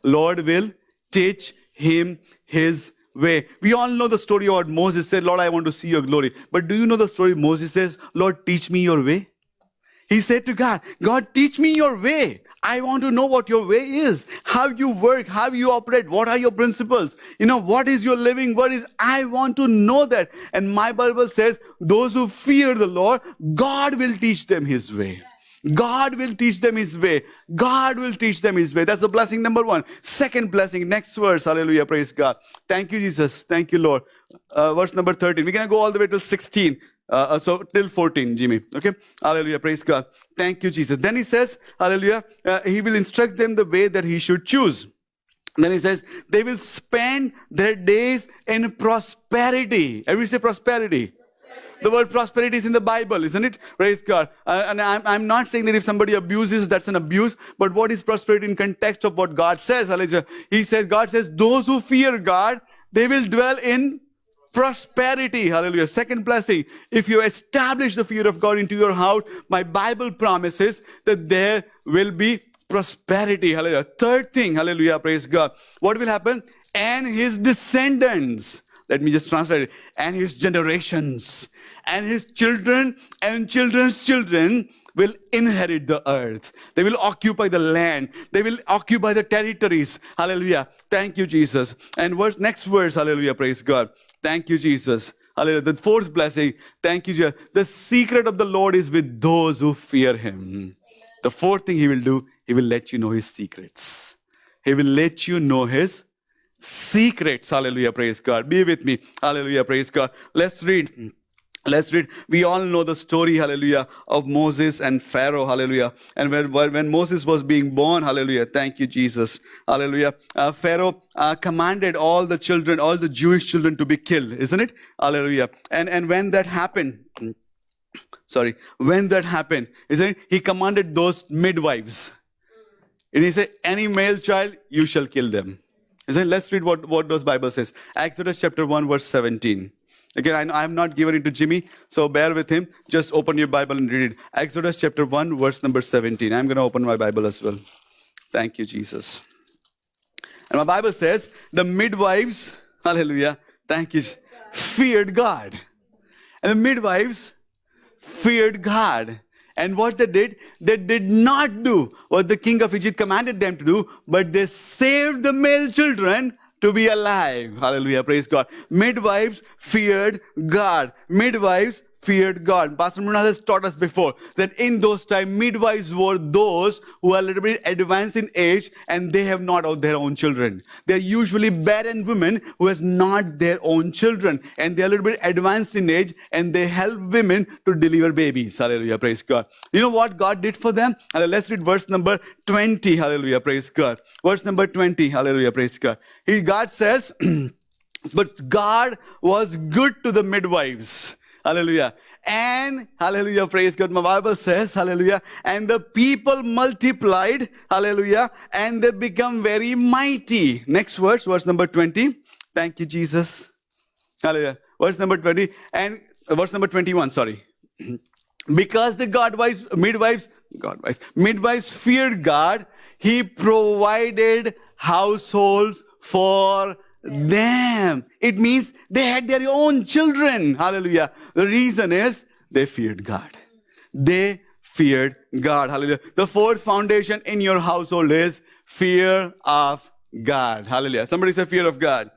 Lord will teach him his way. We all know the story about Moses said, Lord, I want to see your glory. But do you know the story? Moses says, Lord, teach me your way. He said to God, God, teach me your way. I want to know what your way is, how you work, how you operate, what are your principles, what is your living word is. I want to know that. And my Bible says, those who fear the Lord, God will teach them his way. God will teach them his way. God will teach them his way. That's the blessing number 1. Second blessing, next verse. Hallelujah. Praise God. Thank you, Jesus. Thank you, Lord. Verse number 13. We're going to go all the way till 16. So till 14, Jimmy. Okay. Hallelujah. Praise God. Thank you, Jesus. Then he says, hallelujah, he will instruct them the way that he should choose. Then he says, they will spend their days in prosperity. Everybody say prosperity. The word prosperity is in the Bible, isn't it? Praise God. And I'm not saying that if somebody abuses, that's an abuse. But what is prosperity in context of what God says? Hallelujah. God says, those who fear God, they will dwell in prosperity. Hallelujah. Second blessing, if you establish the fear of God into your house, my Bible promises that there will be prosperity. Hallelujah. Third thing, hallelujah, praise God. What will happen? And his descendants. Let me just translate it. And his generations. And his children and children's children will inherit the earth. They will occupy the land. They will occupy the territories. Hallelujah. Thank you, Jesus. And next verse, hallelujah, praise God. Thank you, Jesus. Hallelujah. The fourth blessing, thank you, Jesus. The secret of the Lord is with those who fear him. The fourth thing he will do, he will let you know his secrets. He will let you know his secrets. Hallelujah, praise God. Be with me. Hallelujah, praise God. Let's read. We all know the story, hallelujah, of Moses and Pharaoh, hallelujah. And when Moses was being born, hallelujah, thank you, Jesus, hallelujah, Pharaoh commanded all the Jewish children to be killed, isn't it? Hallelujah. And when that happened, isn't it? He commanded those midwives. And he said, any male child, you shall kill them. Isn't it? Let's read what those Bible says. Exodus chapter 1, verse 17. Again, I'm not giving it to Jimmy, so bear with him. Just open your Bible and read it. Exodus chapter 1, verse number 17. I'm going to open my Bible as well. Thank you, Jesus. And my Bible says, the midwives, hallelujah, thank you, feared God. And the midwives feared God. And what they did not do what the king of Egypt commanded them to do, but they saved the male children to be alive. Hallelujah. Praise God. Midwives feared God. Midwives feared God. Pastor Munal has taught us before that in those times, midwives were those who are a little bit advanced in age and they have not their own children. They're usually barren women who has not their own children. And they're a little bit advanced in age and they help women to deliver babies. Hallelujah. Praise God. You know what God did for them? Let's read verse number 20. Hallelujah. Praise God. Verse number 20. Hallelujah. Praise God. God says, but God was good to the midwives. Hallelujah. And, hallelujah, praise God. My Bible says, hallelujah, and the people multiplied, hallelujah, and they become very mighty. Next verse number 20. Thank you, Jesus. Hallelujah. Verse number 20 and verse number 21, sorry. Because the midwives feared God, he provided households for them. It means they had their own children. Hallelujah. The reason is they feared God. they feared God. Hallelujah. The fourth foundation in your household is fear of God. Hallelujah. Somebody say fear of God.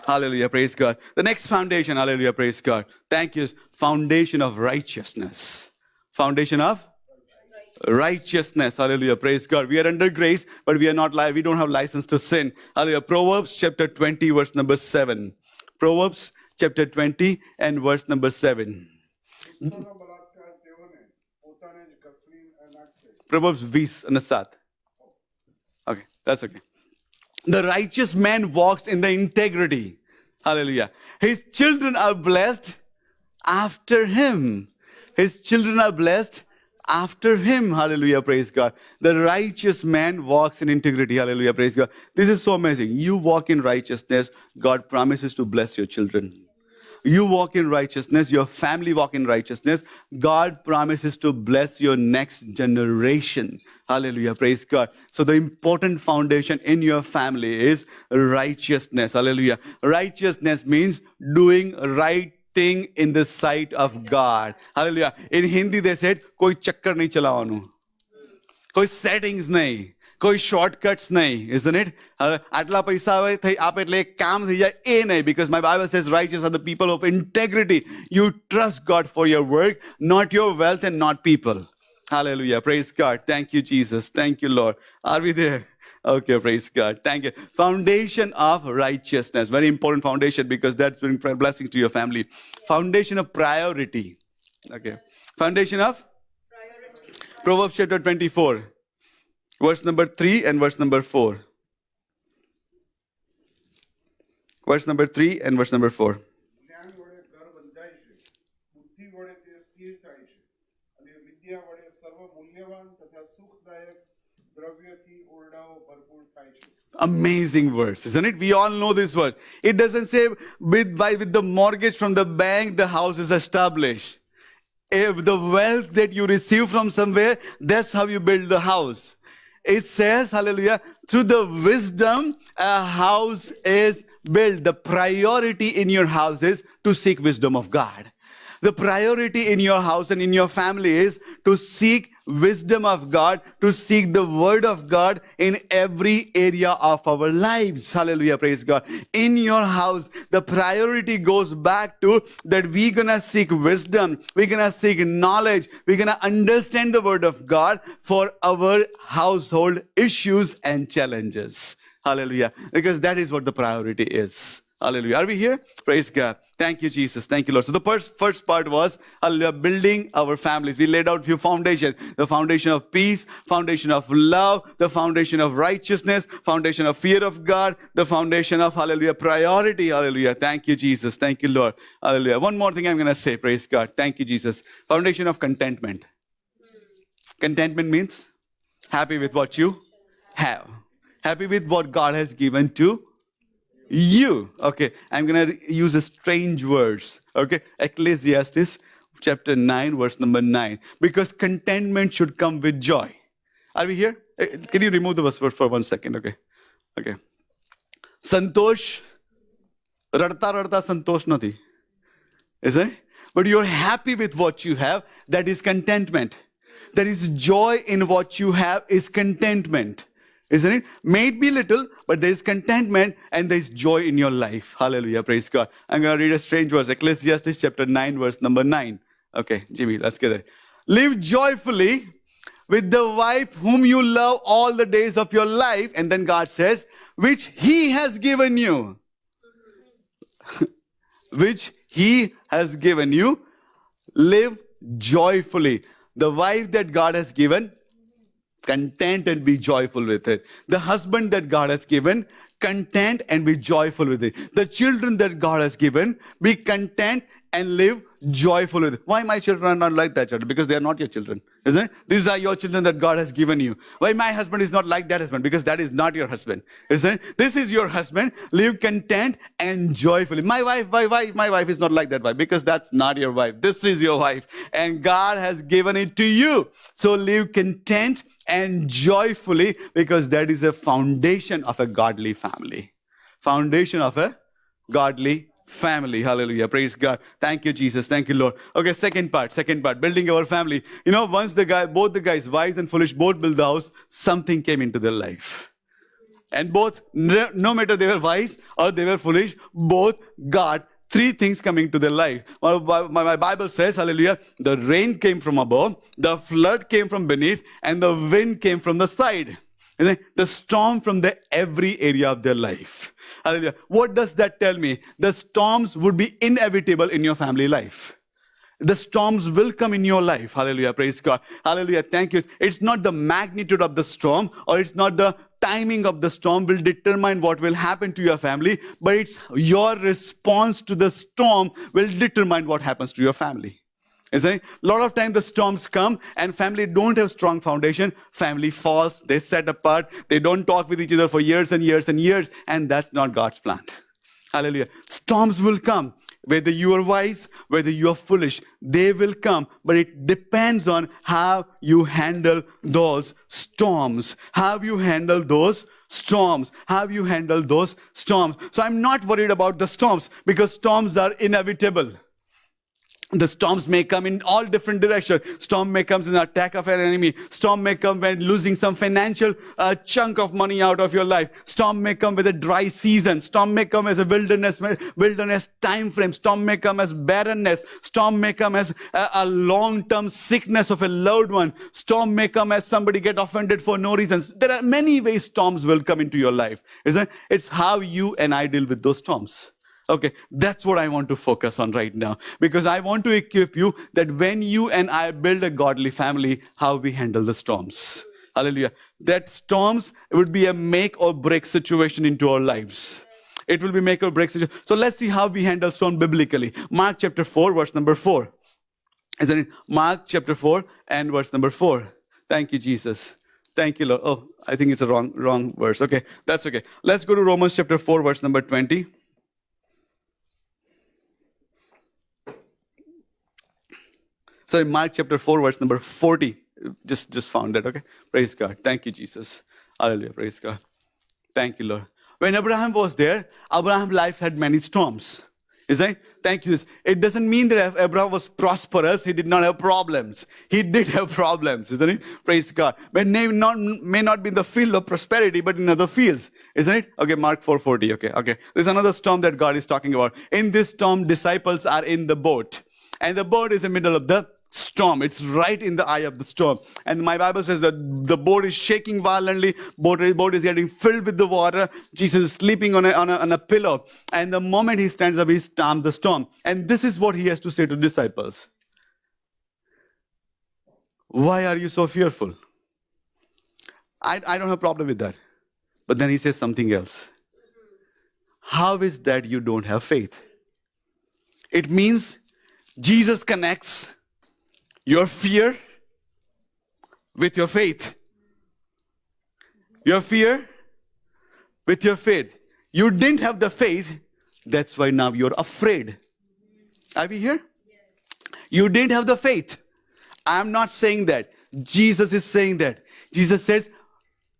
Hallelujah. Praise God. The next foundation, hallelujah, praise God. Thank you. Foundation of righteousness. Foundation of righteousness. Hallelujah. Praise God. We are under grace, but we are not we don't have license to sin. Hallelujah. Proverbs chapter 20, verse number 7. Proverbs chapter 20 and verse number 7. દુષ્ટનો બલાત્કાર તેઓને પોતાને જ ઘસવી નાખશે. Proverbs 20 and 7. Okay, that's okay. The righteous man walks in the integrity. Hallelujah. His children are blessed after him. His children are blessed after him. Hallelujah. Praise God. The righteous man walks in integrity. Hallelujah. Praise God. This is so amazing. You walk in righteousness, God promises to bless your children. You walk in righteousness, your family walk in righteousness, God promises to bless your next generation. Hallelujah. Praise God. So the important foundation in your family is righteousness. Hallelujah. Righteousness means doing right thing in the sight of God. Hallelujah. In Hindi they said, koi chakkar nahi chalawanu. Koi settings nahi. કોઈ shortcuts નહીં, isn't it? આટલા પૈસા આપે એટલે કામ થઈ જાય એ નહીં, because my Bible says righteous are the people of integrity. You trust God for your work, not your wealth and not people. Hallelujah. Praise God. Thank you, Jesus. Thank you, Lord. Are we there? Okay, praise God. Thank you. Foundation of righteousness. Very important foundation, because that's bring blessings to your family. Foundation of priority. Okay. Foundation of Priority. Proverbs chapter 24. Verse number 3 and verse number 4. Verse number 3 and verse number 4. જ્ઞાન વડે ઘર બંધાય છે, બુદ્ધિ વડે તે સ્થિર થાય છે, અને વિદ્યા વડે સર્વ મૂલ્યવાન તથા સુખદાયક દ્રવ્યથી ઓરડાઓ ભરપૂર થાય છે. Amazing verse, isn't it? We all know this verse. It doesn't say with the mortgage from the bank, the house is established. If the wealth that you receive from somewhere, that's how you build the house. It says, hallelujah, through the wisdom, a house is built. The priority in your house is to seek wisdom of God. The priority in your house and in your family is to seek wisdom of God, to seek the word of God in every area of our lives. Hallelujah, praise God. In your house, the priority goes back to that we're going to seek wisdom, we're going to seek knowledge, we're going to understand the word of God for our household issues and challenges. Hallelujah, because that is what the priority is. Hallelujah. Are we here? Praise God. Thank you, Jesus. Thank you, Lord. So the first part was, hallelujah, building our families. We laid out a few foundations. The foundation of peace, foundation of love, the foundation of righteousness, foundation of fear of God, the foundation of, hallelujah, priority. Hallelujah. Thank you, Jesus. Thank you, Lord. Hallelujah. One more thing I'm going to say. Praise God. Thank you, Jesus. Foundation of contentment. Contentment means happy with what you have. Happy with what God has given to you. Okay, I'm going to use a strange verse. Okay, Ecclesiastes chapter 9, verse number 9. Because contentment should come with joy. Are we here? Can you remove the verse for 1 second? Okay. Okay. Santosh, radta santosh nathi. Isn't it? But you're happy with what you have. That is contentment. There is joy in what you have is contentment. Isn't it? May it be little, but there is contentment and there is joy in your life. Hallelujah. Praise God. I'm going to read a strange verse. Ecclesiastes chapter 9, verse number 9. Okay, Jimmy, let's get it. Live joyfully with the wife whom you love all the days of your life. And then God says, which He has given you. Which He has given you. Live joyfully. The wife that God has given, content and be joyful with it. The husband that God has given, content and be joyful with it. The children that God has given, be content and live joyful with it. Why my children are not like that, children? Because they are not your children, isn't it? These are your children that God has given you. Why my husband is not like that husband? Because that is not your husband, isn't it? This is your husband. Live content and joyfully. My wife is not like that wife, because that's not your wife. This is your wife, and God has given it to you. So live content and joyfully, because that is a foundation of a godly family. Foundation of a godly family. Hallelujah. Praise God. Thank you, Jesus. Thank you, Lord. Okay, second part, building our family. You know, once both the guys, wise and foolish, both built the house, something came into their life. And both, no matter they were wise or they were foolish, both got three things coming to their life. My Bible says, hallelujah, the rain came from above, the flood came from beneath, and the wind came from the side. The storm from every area of their life. Hallelujah. What does that tell me? The storms would be inevitable in your family life. The storms will come in your life. Hallelujah. Praise God. Hallelujah. Thank you. It's not the magnitude of the storm, or it's not the timing of the storm will determine what will happen to your family, but it's your response to the storm will determine what happens to your family. Isn't it? A lot of times the storms come and family don't have strong foundation. Family falls, they set apart, they don't talk with each other for years and years and years, and that's not God's plan. Hallelujah. Storms will come. Whether you are wise, whether you are foolish, they will come. But it depends on how you handle those storms. How you handle those storms. How you handle those storms. So I'm not worried about the storms because storms are inevitable. The storms may come in all different directions. Storm may come in the attack of an enemy. Storm may come when losing some financial chunk of money out of your life. Storm may come with a dry season. Storm may come as a wilderness time frame. Storm may come as barrenness. Storm may come as a long-term sickness of a loved one. Storm may come as somebody get offended for no reasons. There are many ways storms will come into your life. Isn't it? It's how you and I deal with those storms. Okay, that's what I want to focus on right now. Because I want to equip you that when you and I build a godly family, how we handle the storms. Hallelujah. That storms would be a make or break situation into our lives. It will be make or break situation. So let's see how we handle storm biblically. Mark chapter 4, verse number 4. Isn't it? Mark chapter 4 and verse number 4. Thank you, Jesus. Thank you, Lord. Oh, I think it's a wrong verse. Okay, that's okay. Let's go to Romans chapter 4, verse number 20. So Mark chapter 4, verse number 40. Just found that, okay? Praise God. Thank you, Jesus. Hallelujah. Praise God. Thank you, Lord. When Abraham was there, Abraham's life had many storms. Isn't it? Thank you. It doesn't mean that Abraham was prosperous. He did not have problems. He did have problems, isn't it? Praise God. But may not be in the field of prosperity, but in other fields. Isn't it? Okay, Mark 4:40. Okay. There's another storm that God is talking about. In this storm, disciples are in the boat. And the boat is in the middle of the storm. It's right in the eye of the storm. And my Bible says that the boat is shaking violently. Boat is getting filled with the water. Jesus is sleeping on a pillow. And the moment he stands up, he calms the storm. And this is what he has to say to disciples. Why are you so fearful? I don't have a problem with that. But then he says something else. How is that you don't have faith? It means Jesus connects your fear with your faith. Your fear with your faith. You didn't have the faith, that's why now you're afraid. Are we here? Yes. You didn't have the faith. I'm not saying that. Jesus is saying that. Jesus says,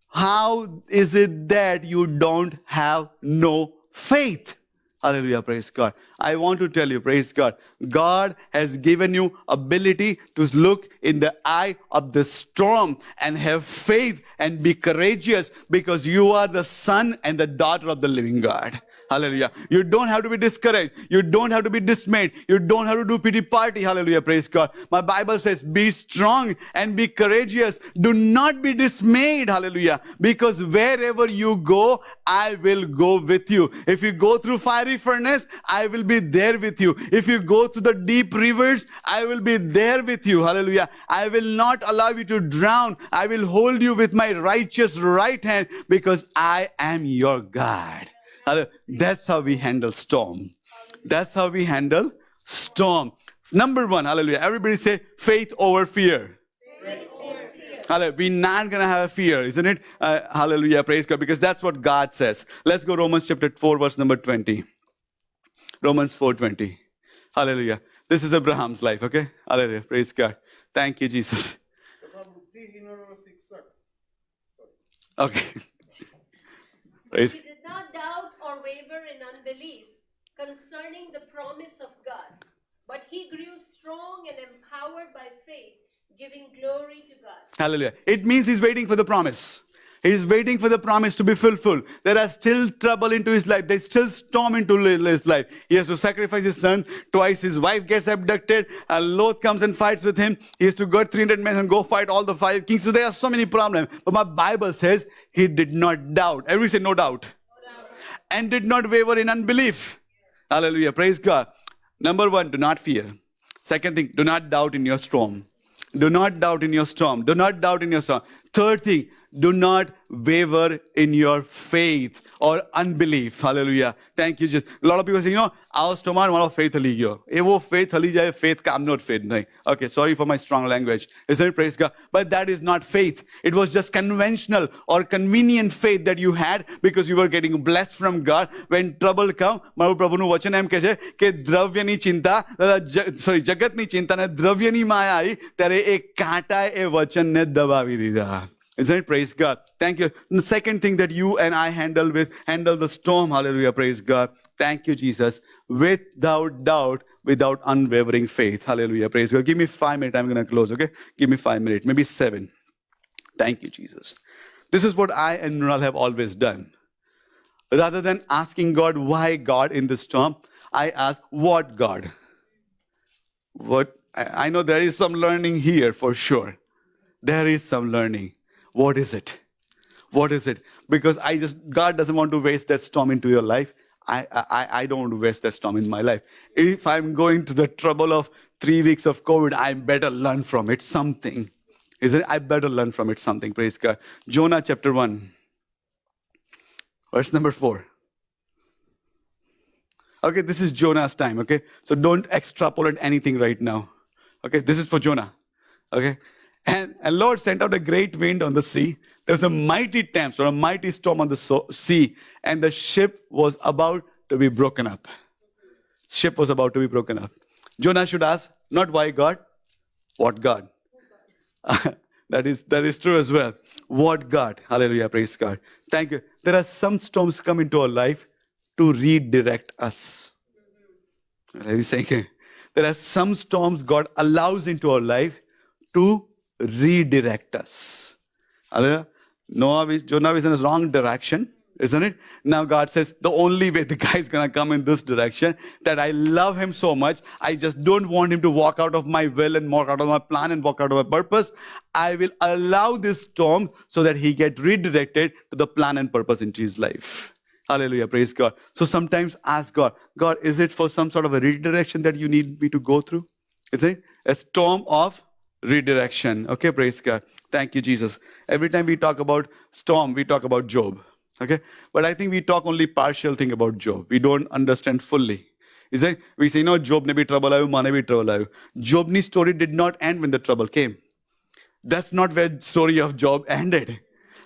how is it that you don't have no faith? Hallelujah, praise God. I want to tell you, praise God. God has given you ability to look in the eye of the storm and have faith and be courageous because you are the son and the daughter of the living God. Hallelujah. You don't have to be discouraged. You don't have to be dismayed. You don't have to do pity party. Hallelujah. Praise God. My Bible says, be strong and be courageous. Do not be dismayed. Hallelujah. Because wherever you go, I will go with you. If you go through fiery furnace, I will be there with you. If you go through the deep rivers, I will be there with you. Hallelujah. I will not allow you to drown. I will hold you with my righteous right hand because I am your God. That's how we handle storm. That's how we handle storm. Number one, hallelujah. Everybody say faith over fear. Faith over fear. Hallelujah. We're not going to have fear, isn't it? Hallelujah. Praise God. Because that's what God says. Let's go Romans chapter 4, verse number 20. Romans 4:20. Hallelujah. This is Abraham's life, okay? Hallelujah. Praise God. Thank you, Jesus. Okay. Praise. He did not doubt or waver in unbelief concerning the promise of God. But he grew strong and empowered by faith, giving glory to God. Hallelujah. It means he's waiting for the promise. He's waiting for the promise to be fulfilled. There are still trouble into his life. There's still storm into his life. He has to sacrifice his son. Twice his wife gets abducted. And Lot comes and fights with him. He has to go 300 men and go fight all the 5 kings. So there are so many problems. But my Bible says he did not doubt. Everybody say no doubt. And did not waver in unbelief. Hallelujah. Praise God. Number 1, do not fear. Second thing, do not doubt in your storm. Do not doubt in your storm. Do not doubt in your storm. Third thing, do not waver in your faith or unbelief. Hallelujah. Thank you, Jesus. A lot of people say, our storm our faith hali gyo. Wo faith hali jaye, faith ka, I'm not faith. Nahin. Okay, sorry for my strong language. Isn't it? Praise God. But that is not faith. It was just conventional or convenient faith that you had because you were getting blessed from God. When trouble come, Maru Prabhu nu vachan em keche ke dravya ni chinta, jagat ni chinta ne dravya ni maya ai, ત્યારે એક કાંટા એ વચનને દબાવી દીધા. Isn't it? Praise God. Thank you. And the second thing that you and I handle the storm. Hallelujah. Praise God. Thank you, Jesus. Without doubt, without unwavering faith. Hallelujah. Praise God. Give me 5 minutes. I'm going to close, okay? Give me 5 minutes. Maybe 7. Thank you, Jesus. This is what I and Nunal have always done. Rather than asking God, why God in the storm, I ask, what God? What? I know there is some learning here for sure. There is some learning. What is it? What is it? Because God doesn't want to waste that storm into your life. I don't want to waste that storm in my life. If I'm going to the trouble of 3 weeks of COVID, I better learn from it something. Isn't it? I better learn from it something. Praise God. Jonah chapter 1. Verse number 4. Okay, this is Jonah's time, okay? So don't extrapolate anything right now. Okay, this is for Jonah. Okay? And Lord sent out a great wind on the sea. There was a mighty tempest or a mighty storm on the sea. And the ship was about to be broken up. Ship was about to be broken up. Jonah should ask, not why God, what God? That is true as well. What God? Hallelujah, praise God. Thank you. There are some storms come into our life to redirect us. Are you saying? There are some storms God allows into our life to redirect us. Hallelujah. Jonah is in the wrong direction, isn't it? Now God says, the only way the guy is going to come in this direction, that I love him so much, I just don't want him to walk out of my will and walk out of my plan and walk out of my purpose. I will allow this storm so that he get redirected to the plan and purpose into his life. Hallelujah, praise God. So sometimes ask God, God, is it for some sort of a redirection that you need me to go through? Is it a storm of redirection? Okay, praise God. Thank you, Jesus. Every time we talk about storm, we talk about Job. Okay, but I think we talk only partial thing about Job. We don't understand fully. Is it? We say, no, Job ne bhi trouble aayu, mane bhi trouble aayu. Job's story did not end when the trouble came. That's not where the story of Job ended.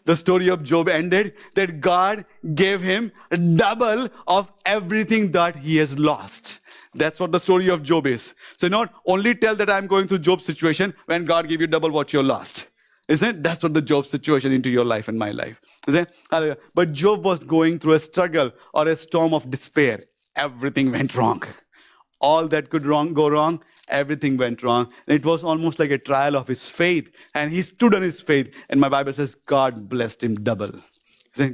The story of Job ended that God gave him double of everything that he has lost. That's what the story of Job is. So not only tell that I'm going through Job's situation when God gave you double what you lost. Isn't it? That's what the Job situation into your life and my life. Isn't it? But Job was going through a struggle or a storm of despair. Everything went wrong. All that could go wrong, everything went wrong. And it was almost like a trial of his faith. And he stood on his faith. And my Bible says God blessed him double.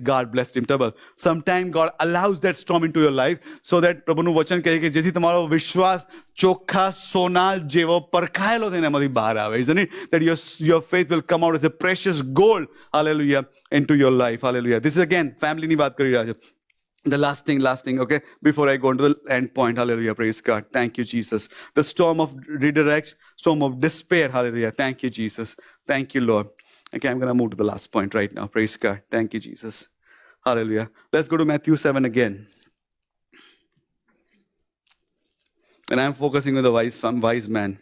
God blessed him double. Sometimes God allows that storm into your life so that પ્રભુનું વચન કહે કે જેથી તમારો વિશ્વાસ ચોખ્ખા સોના જેવો પરખાયેલો થઈને એમાંથી બહાર આવે. Isn't it? That your faith will come out as a precious gold, hallelujah, into your life. Hallelujah. This is again, family ની વાત કરી રહ્યા છે. The last thing, okay, before I go into the end point, hallelujah, praise God. Thank you, Jesus. The storm of redirects, storm of despair, hallelujah. Thank you, Jesus. Thank you, Lord. Okay, I'm going to move to the last point right now. Praise God. Thank you, Jesus. Hallelujah. Let's go to Matthew 7 again. And I'm focusing on the wise man.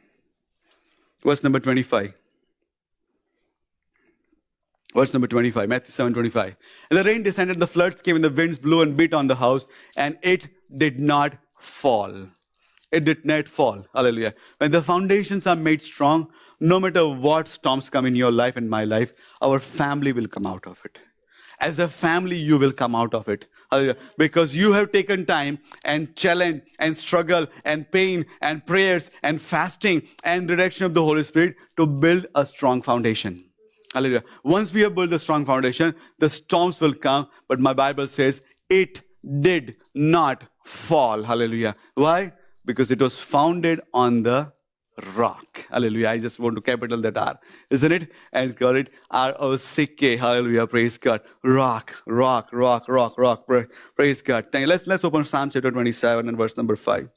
Verse number 25. Verse number 25, Matthew 7:25. And the rain descended, the floods came, and the winds blew and beat on the house, and it did not fall. It did not fall. Hallelujah. When the foundations are made strong, no matter what storms come in your life and my life, our family will come out of it. as a family, you will come out of it. Hallelujah. Because you have taken time and challenge and struggle and pain and prayers and fasting and direction of the Holy Spirit to build a strong foundation. Hallelujah. Once we have built a strong foundation, the storms will come. But my Bible says it did not fall. Hallelujah. Why? Because it was founded on the rock. Hallelujah. I just want to capital that R, isn't it? And call it R-O-C-K. Hallelujah. Praise God. Rock, rock, rock, rock, rock. Praise God. Thank you. Let's open Psalm chapter 27 and verse number 5.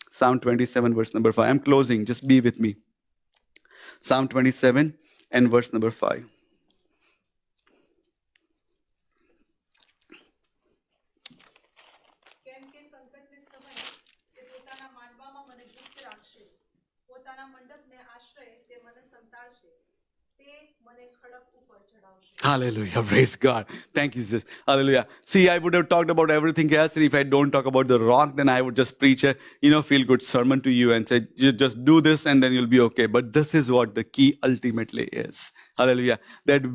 Psalm 27, verse number 5. I'm closing. Just be with me. Psalm 27 and verse number 5. કેમ કે સંકટને સમયે તે પોતાના માંડવામાં મને ગુપ્ત રાખશે, પોતાના મંડપને આશ્રય તે મને સંતાડશે, તે મને ખડક ઉપર ચડાવશે. Hallelujah. Praise God. Thank you, Jesus. Hallelujah. See, I would have talked about everything else, and if I don't talk about the rock, then I would just preach a, feel good sermon to you and say, just do this and then you'll be okay. But this is what the key ultimately is. Hallelujah. That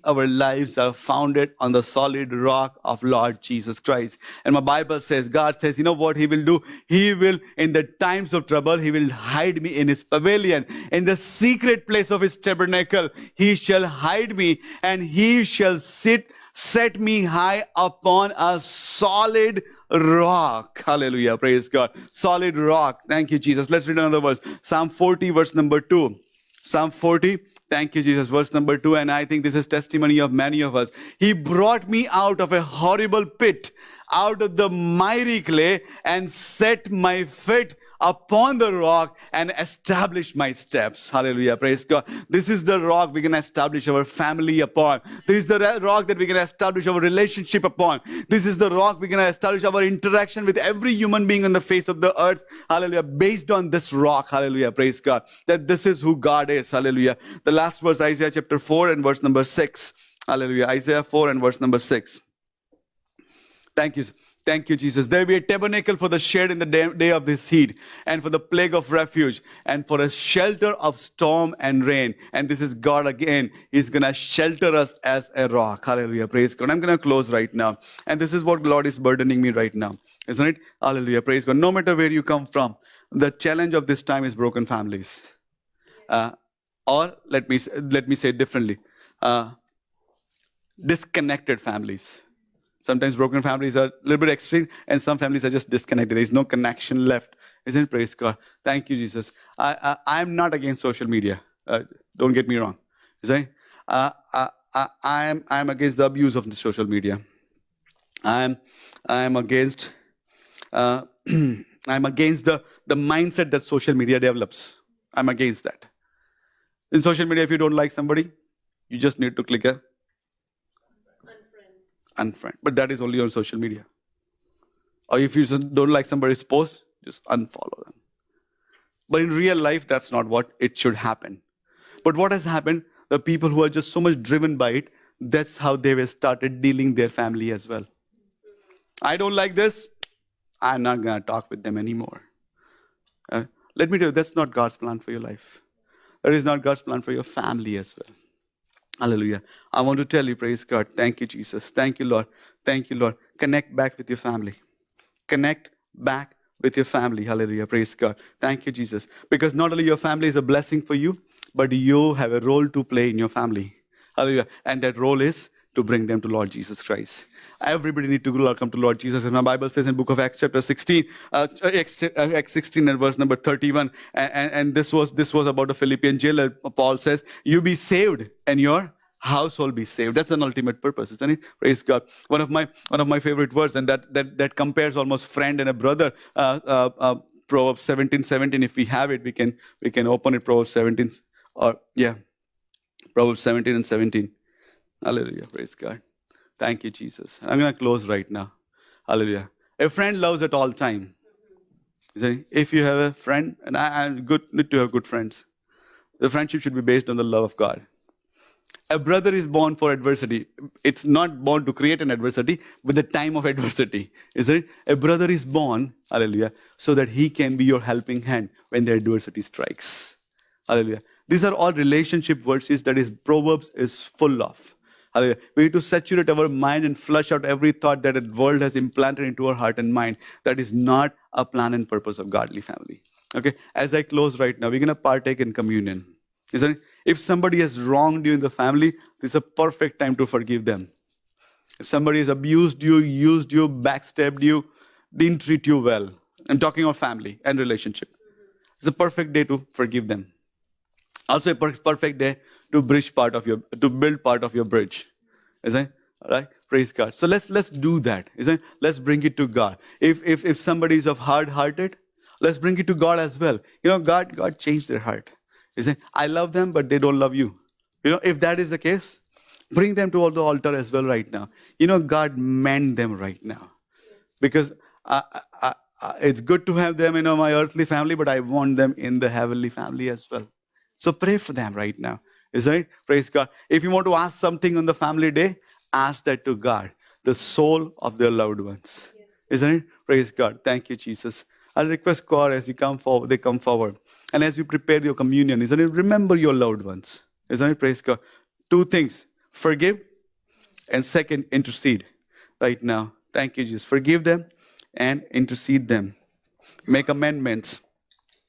our lives are founded on the solid rock of Lord Jesus Christ. And my Bible says, God says, you know what He will do? He will, in the times of trouble, He will hide me in His pavilion. In the secret place of His tabernacle, He shall hide me, and He shall set me high upon a solid rock. Hallelujah. Praise God. Solid rock. Thank you, Jesus. Let's read another verse. Psalm 40, verse number 2. Psalm 40. Thank you, Jesus. Verse number 2. And I think this is testimony of many of us. He brought me out of a horrible pit, out of the miry clay, and set my feet upon the rock and establish my steps. Hallelujah. Praise God. This is the rock we can establish our family upon. This is the rock that we can establish our relationship upon. This is the rock we can establish our interaction with every human being on the face of the earth. Hallelujah. Based on this rock. Hallelujah. Praise God. That this is who God is. Hallelujah. The last verse, Isaiah chapter 4 and verse number 6. Hallelujah. Isaiah 4 and verse number 6. Thank you. Thank you, Jesus. There will be a tabernacle for the shade in the day of this heat, and for the plague of refuge, and for a shelter of storm and rain. And this is God again. He's going to shelter us as a rock. Hallelujah. Praise God. I'm going to close right now. And this is what God is burdening me right now. Isn't it? Hallelujah. Praise God. No matter where you come from, the challenge of this time is broken families. Or let me say it differently. Disconnected families. Sometimes broken families are a little bit extreme, and some families are just disconnected. There is no connection left. Isn't it? Praise God. Thank you, Jesus. I'm not against social media. Don't get me wrong. Isn't it? I'm against the abuse of the social media. I'm against I'm against the mindset that social media develops. I'm against that. In social media, if you don't like somebody, you just need to click a unfriend. But that is only on social media. Or if you just don't like somebody's post, just unfollow them. But in real life, that's not what it should happen. But what has happened, the people who are just so much driven by it, that's how they have started dealing their family as well. I don't like this, I'm not going to talk with them anymore. Let me tell you, that's not God's plan for your life. That is not God's plan for your family as well. Hallelujah. I want to tell you, praise God. Thank you, Jesus. Thank you, Lord. Thank you, Lord. Connect back with your family. Connect back with your family. Hallelujah. Praise God. Thank you, Jesus. Because not only your family is a blessing for you, but you have a role to play in your family. Hallelujah. And that role is to bring them to Lord Jesus Christ. Everybody need to come to Lord Jesus. And my Bible says in the book of Acts chapter 16, Acts 16 and verse number 31, and this was about the Philippian jailer. Paul says, you be saved and your household be saved. That's an ultimate purpose, isn't it? Praise God. One of my favorite words, and that compares almost friend and a brother. Proverbs 17:17. If we have it, we can open it. Proverbs 17, Proverbs 17 and 17. Hallelujah. Praise God. Thank you, Jesus. I'm going to close right now. Hallelujah. A friend loves at all time. If you have a friend, and I'm need to have good friends. The friendship should be based on the love of God. A brother is born for adversity. It's not born to create an adversity, but the time of adversity. Isn't it? A brother is born, hallelujah, so that he can be your helping hand when the adversity strikes. Hallelujah. These are all relationship verses that Proverbs is full of. Hallelujah. We need to saturate our mind and flush out every thought that the world has implanted into our heart and mind that is not a plan and purpose of godly family. Okay, as I close right now, we're going to partake in communion. Isn't it? If somebody has wronged you in the family, this is a perfect time to forgive them. If somebody has abused you, used you, backstabbed you, didn't treat you well, I'm talking about family and relationship, it's a perfect day to forgive them. Also a perfect day to build part of your bridge. Isn't it? All right? Praise God. So let's do that. Isn't it? Let's bring it to God. If somebody is of hard-hearted, let's bring it to God as well. God changed their heart. Isn't it? I love them, but they don't love you. If that is the case, bring them to the altar as well right now. God mend them right now. Because it's good to have them in my earthly family, but I want them in the heavenly family as well. So pray for them right now. Isn't it? Praise God. If you want to ask something on the family day, ask that to God, the soul of their loved ones. Yes. Isn't it? Praise God. Thank you, Jesus. I'll request choir as they come forward. And as you prepare your communion, isn't it? Remember your loved ones. Isn't it? Praise God. 2 things. Forgive. And second, intercede. Right now. Thank you, Jesus. Forgive them and intercede them. Make amendments.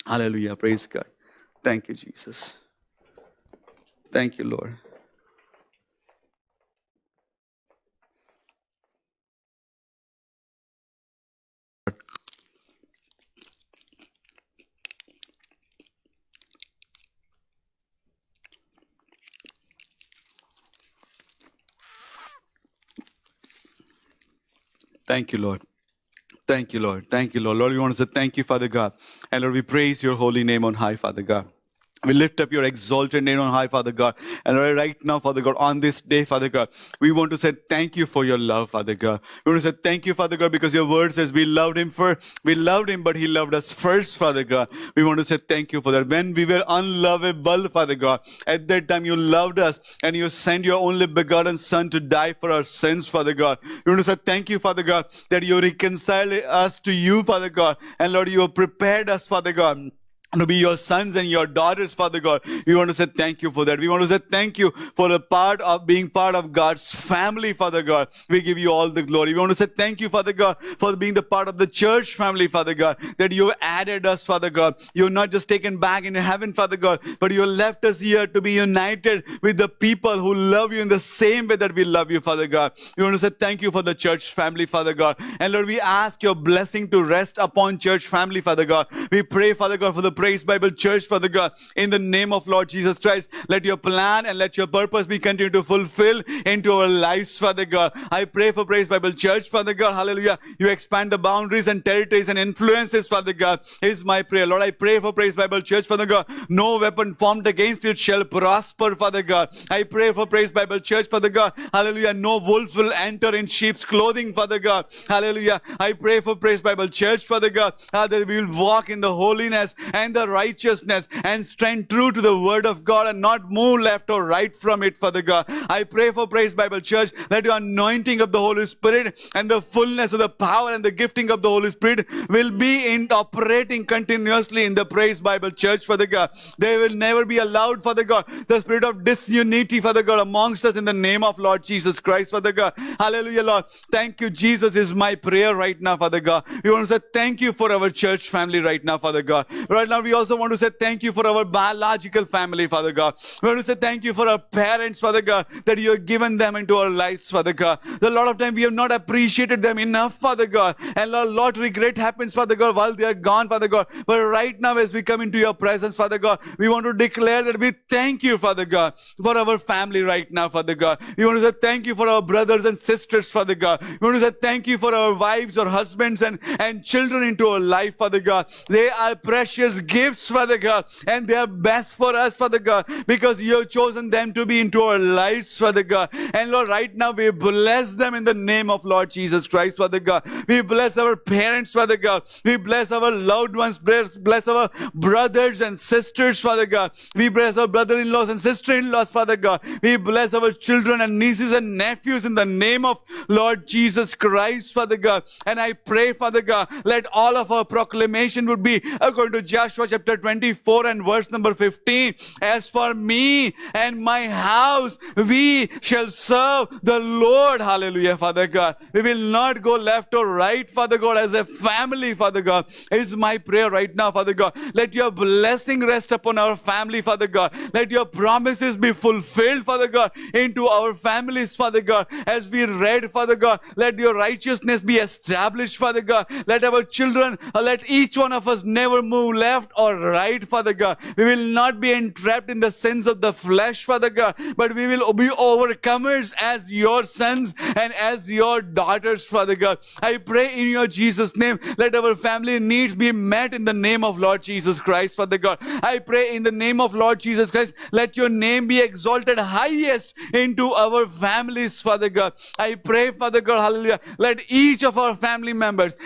Hallelujah. Praise God. Thank you, Jesus. Thank you, Lord. Thank you, Lord. Thank you, Lord. Thank you, Lord. Lord, we want to say thank you, Father God. And Lord, we praise your holy name on high, Father God. We lift up your exalted name on high, Father God. And Lord, right now, Father God, on this day, Father God, we want to say thank you for your love, Father God. We want to say thank you, Father God, because your word says we loved him, but he loved us first, Father God. We want to say thank you for that. When we were unlovable, Father God, at that time you loved us and you sent your only begotten Son to die for our sins, Father God. We want to say thank you, Father God, that you reconciled us to you, Father God. And Lord, you have prepared us, Father God, to be your sons and your daughters, Father God. We want to say thank you for that. We want to say thank you for the part of being part of God's family, Father God. We give you all the glory. We want to say thank you, Father God, for being the part of the church family, Father God, that you added us, Father God. You're not just taken back into heaven, Father God, but you left us here to be united with the people who love you in the same way that we love you, Father God. We want to say thank you for the church family, Father God. And Lord, we ask your blessing to rest upon church family, Father God. We pray, Father God, for the Praise Bible Church, Father God, in the name of Lord Jesus Christ. Let your plan and let your purpose be continued to fulfill into our lives, Father God. I pray for Praise Bible Church, Father God. Hallelujah. You expand the boundaries and territories and influences, Father God, is my prayer. Lord, I pray for Praise Bible Church, Father God. No weapon formed against it shall prosper, Father God. I pray for Praise Bible Church, Father God. Hallelujah. No wolf will enter in sheep's clothing, Father God. Hallelujah. I pray for Praise Bible Church, Father God, that we will walk in the holiness and the righteousness and stand true to the word of God and not move left or right from it, Father God. I pray for Praise Bible Church that your anointing of the Holy Spirit and the fullness of the power and the gifting of the Holy Spirit will be operating continuously in the Praise Bible Church, Father God. They will never be allowed, Father God, the spirit of disunity, Father God, amongst us in the name of Lord Jesus Christ, Father God. Hallelujah, Lord. Thank you, Jesus, is my prayer right now, Father God. We want to say thank you for our church family right now, Father God. Right now, we also want to say thank you for our biological family, Father God. We want to say thank you for our parents, Father God, that you have given them into our lives, Father God. A lot of time we have not appreciated them enough, Father God. And a lot regret happens, Father God, while they are gone, Father God. But right now, as we come into your presence, Father God, we want to declare that we thank you, Father God, for our family right now, Father God. We want to say thank you for our brothers and sisters, Father God. We want to say thank you for our wives or husbands and children into our life, Father God. They are precious gifts, Father God, and they are best for us, Father God, because you have chosen them to be into our lives, Father God. And Lord, right now we bless them in the name of Lord Jesus Christ, Father God. We bless our parents, Father God. We bless our loved ones, bless our brothers and sisters, Father God. We bless our brother-in-laws and sister-in-laws, Father God. We bless our children and nieces and nephews in the name of Lord Jesus Christ, Father God. And I pray, Father God, let all of our proclamation would be according to Joshua Joshua chapter 24 and verse number 15. As for me and my house, we shall serve the Lord. Hallelujah, Father God. We will not go left or right, Father God, as a family, Father God. Is my prayer right now, Father God. Let your blessing rest upon our family, Father God. Let your promises be fulfilled, Father God, into our families, Father God. As we read, Father God, let your righteousness be established, Father God. Let our children, let each one of us never move left or right, Father God. We will not be entrapped in the sins of the flesh, Father God, but we will be overcomers as your sons and as your daughters, Father God. I pray in your Jesus' name, let our family needs be met in the name of Lord Jesus Christ, Father God. I pray in the name of Lord Jesus Christ, let your name be exalted highest into our families, Father God. I pray, Father God, hallelujah, let each of our family members,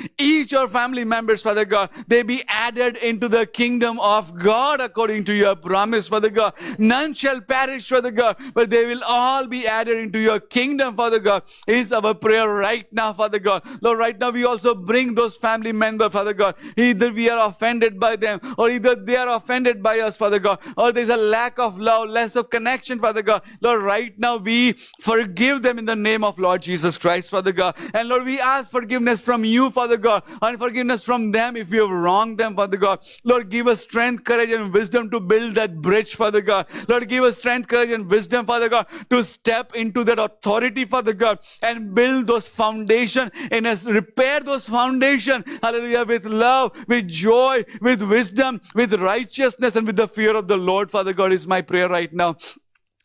Father God, they be added into the kingdom of God according to your promise, Father God. None shall perish, Father God, but they will all be added into your kingdom, Father God, is our prayer right now, Father God. Lord, right now we also bring those family members, Father God. Either we are offended by them, or either they are offended by us, Father God, or there's a lack of love, less of connection, Father God. Lord, right now we forgive them in the name of Lord Jesus Christ, Father God. And Lord, we ask forgiveness from you, Father God, and forgiveness from them if we have wronged them, Father God. Lord, give us strength, courage, and wisdom to build that bridge, Father God. Lord, give us strength, courage, and wisdom, Father God, to step into that authority, Father God, and build those foundation and repair those foundation, hallelujah, with love, with joy, with wisdom, with righteousness, and with the fear of the Lord, Father God, is my prayer right now.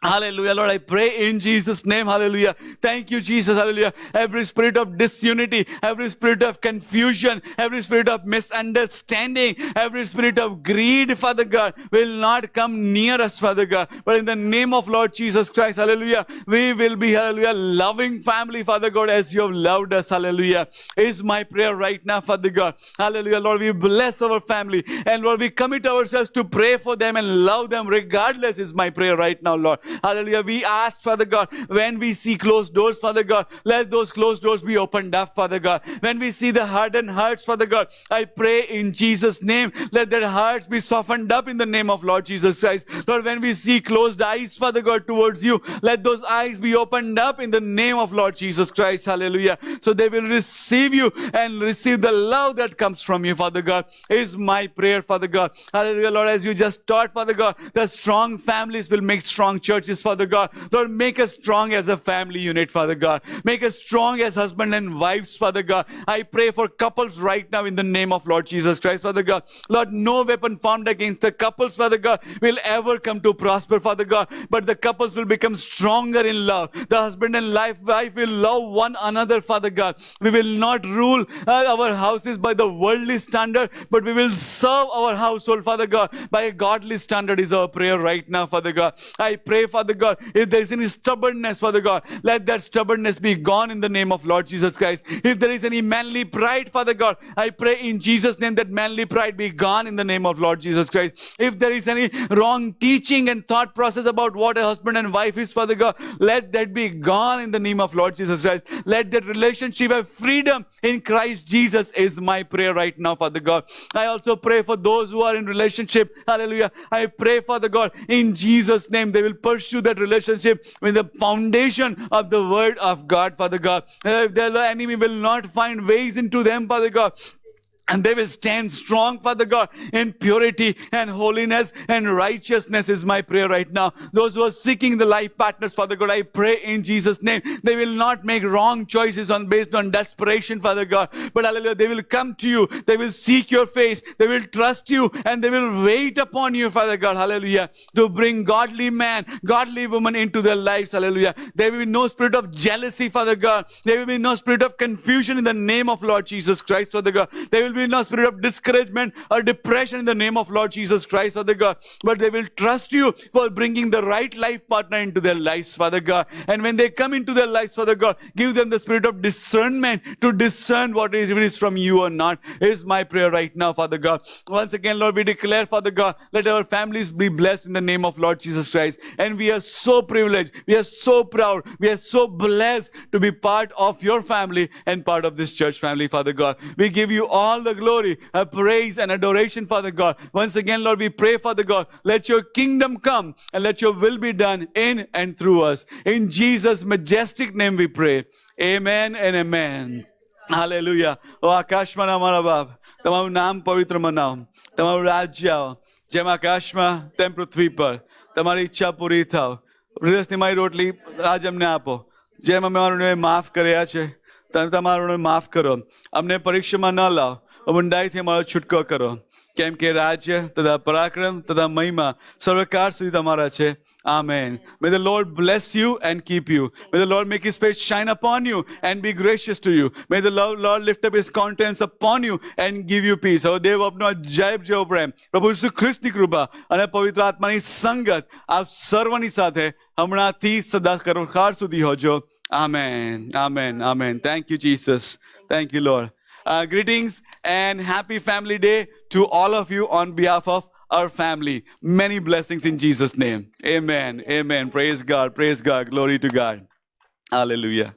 Hallelujah, Lord, I pray in Jesus' name, hallelujah. Thank you, Jesus, hallelujah. Every spirit of disunity, every spirit of confusion, every spirit of misunderstanding, every spirit of greed, Father God, will not come near us, Father God. But in the name of Lord Jesus Christ, hallelujah, we will be, hallelujah, loving family, Father God, as you have loved us, hallelujah, is my prayer right now, Father God. Hallelujah, Lord, we bless our family, and Lord, we commit ourselves to pray for them and love them regardless, is my prayer right now, Lord. Hallelujah. We ask, Father God, when we see closed doors, Father God, let those closed doors be opened up, Father God. When we see the hardened hearts, Father God, I pray in Jesus' name, let their hearts be softened up in the name of Lord Jesus Christ. Lord, when we see closed eyes, Father God, towards you, let those eyes be opened up in the name of Lord Jesus Christ. Hallelujah. So they will receive you and receive the love that comes from you, Father God, is my prayer, Father God. Hallelujah, Lord, as you just taught, Father God, the strong families will make strong churches, Father God. Lord, make us strong as a family unit, Father God. Make us strong as husband and wives, Father God. I pray for couples right now in the name of Lord Jesus Christ, Father God. Lord, no weapon formed against the couples, Father God, will ever come to prosper, Father God. But the couples will become stronger in love. The husband and wife will love one another, Father God. We will not rule our houses by the worldly standard, but we will serve our household, Father God, by a godly standard, is our prayer right now, Father God. I pray, Father God, if there is any stubbornness, Father God, let that stubbornness be gone in the name of Lord Jesus Christ. If there is any manly pride, Father God, I pray in Jesus' name that manly pride be gone in the name of Lord Jesus Christ. If there is any wrong teaching and thought process about what a husband and wife is, Father God, let that be gone in the name of Lord Jesus Christ. Let that relationship have freedom in Christ Jesus, is my prayer right now, Father God. I also pray for those who are in relationship, hallelujah. I pray, Father God, in Jesus' name, they will pursue that relationship with the foundation of the word of God, Father God. The enemy will not find ways into them, Father God. And they will stand strong, Father God, in purity and holiness and righteousness, is my prayer right now. Those who are seeking the life partners, Father God, I pray in Jesus' name, they will not make wrong choices based on desperation, Father God. But hallelujah, they will come to you, they will seek your face, they will trust you, and they will wait upon you, Father God, hallelujah, to bring godly man, godly woman into their lives, hallelujah. There will be no spirit of jealousy, Father God. There will be no spirit of confusion in the name of Lord Jesus Christ, Father God. There will be no spirit of discouragement or depression in the name of Lord Jesus Christ, Father God. But they will trust you for bringing the right life partner into their lives, Father God. And when they come into their lives, Father God, give them the spirit of discernment to discern what is from you or not, is my prayer right now, Father God. Once again, Lord, we declare, Father God, let our families be blessed in the name of Lord Jesus Christ. And we are so privileged, we are so proud, we are so blessed to be part of your family and part of this church family, Father God. We give you all the glory, praise and adoration, Father God. Once again, Lord, we pray, Father God, let your kingdom come and let your will be done in and through us. In Jesus' majestic name we pray. Amen and amen. Hallelujah. Oh, આકાશમાં અમારા બાપ, તમારું નામ પવિત્ર મનાવો, તમારું રાજ્ય આવો, જેમ આકાશમાં તેમ પૃથ્વી પર તમારી ઈચ્છા પૂરી થાવ. દિવસની મારી રોટલી આજ અમને આપો, જેમ અમે અમારું માફ કર્યા છે તમે તમારું માફ કરો. અમને પરીક્ષામાં ન લાવો, ઊંડાઈથી અમારો છૂટકો કરો, કેમ કે રાજ્ય તથા પરાક્રમ તથા મહિમા સર્વકાળ સુધી તમારા છે. Amen. May the Lord bless you and keep you. May the Lord make his face shine upon you and be gracious to you. May the Lord lift up his countenance upon you and give you peace. હવે દેવ આપનો અજાયબ જેવો પ્રેમ, પ્રભુ ઈસુ ખ્રિસ્તની કૃપા અને પવિત્ર આત્માની સંગત આપ સર્વની સાથે હમણાંથી સદા કાળ સુધી હોજો. Amen. Amen. Amen. Thank you, Jesus. Thank you, Lord. Greetings and happy Family Day to all of you on behalf of our family. Many blessings in Jesus' name. Amen. Amen. Praise God. Praise God. Glory to God. Hallelujah.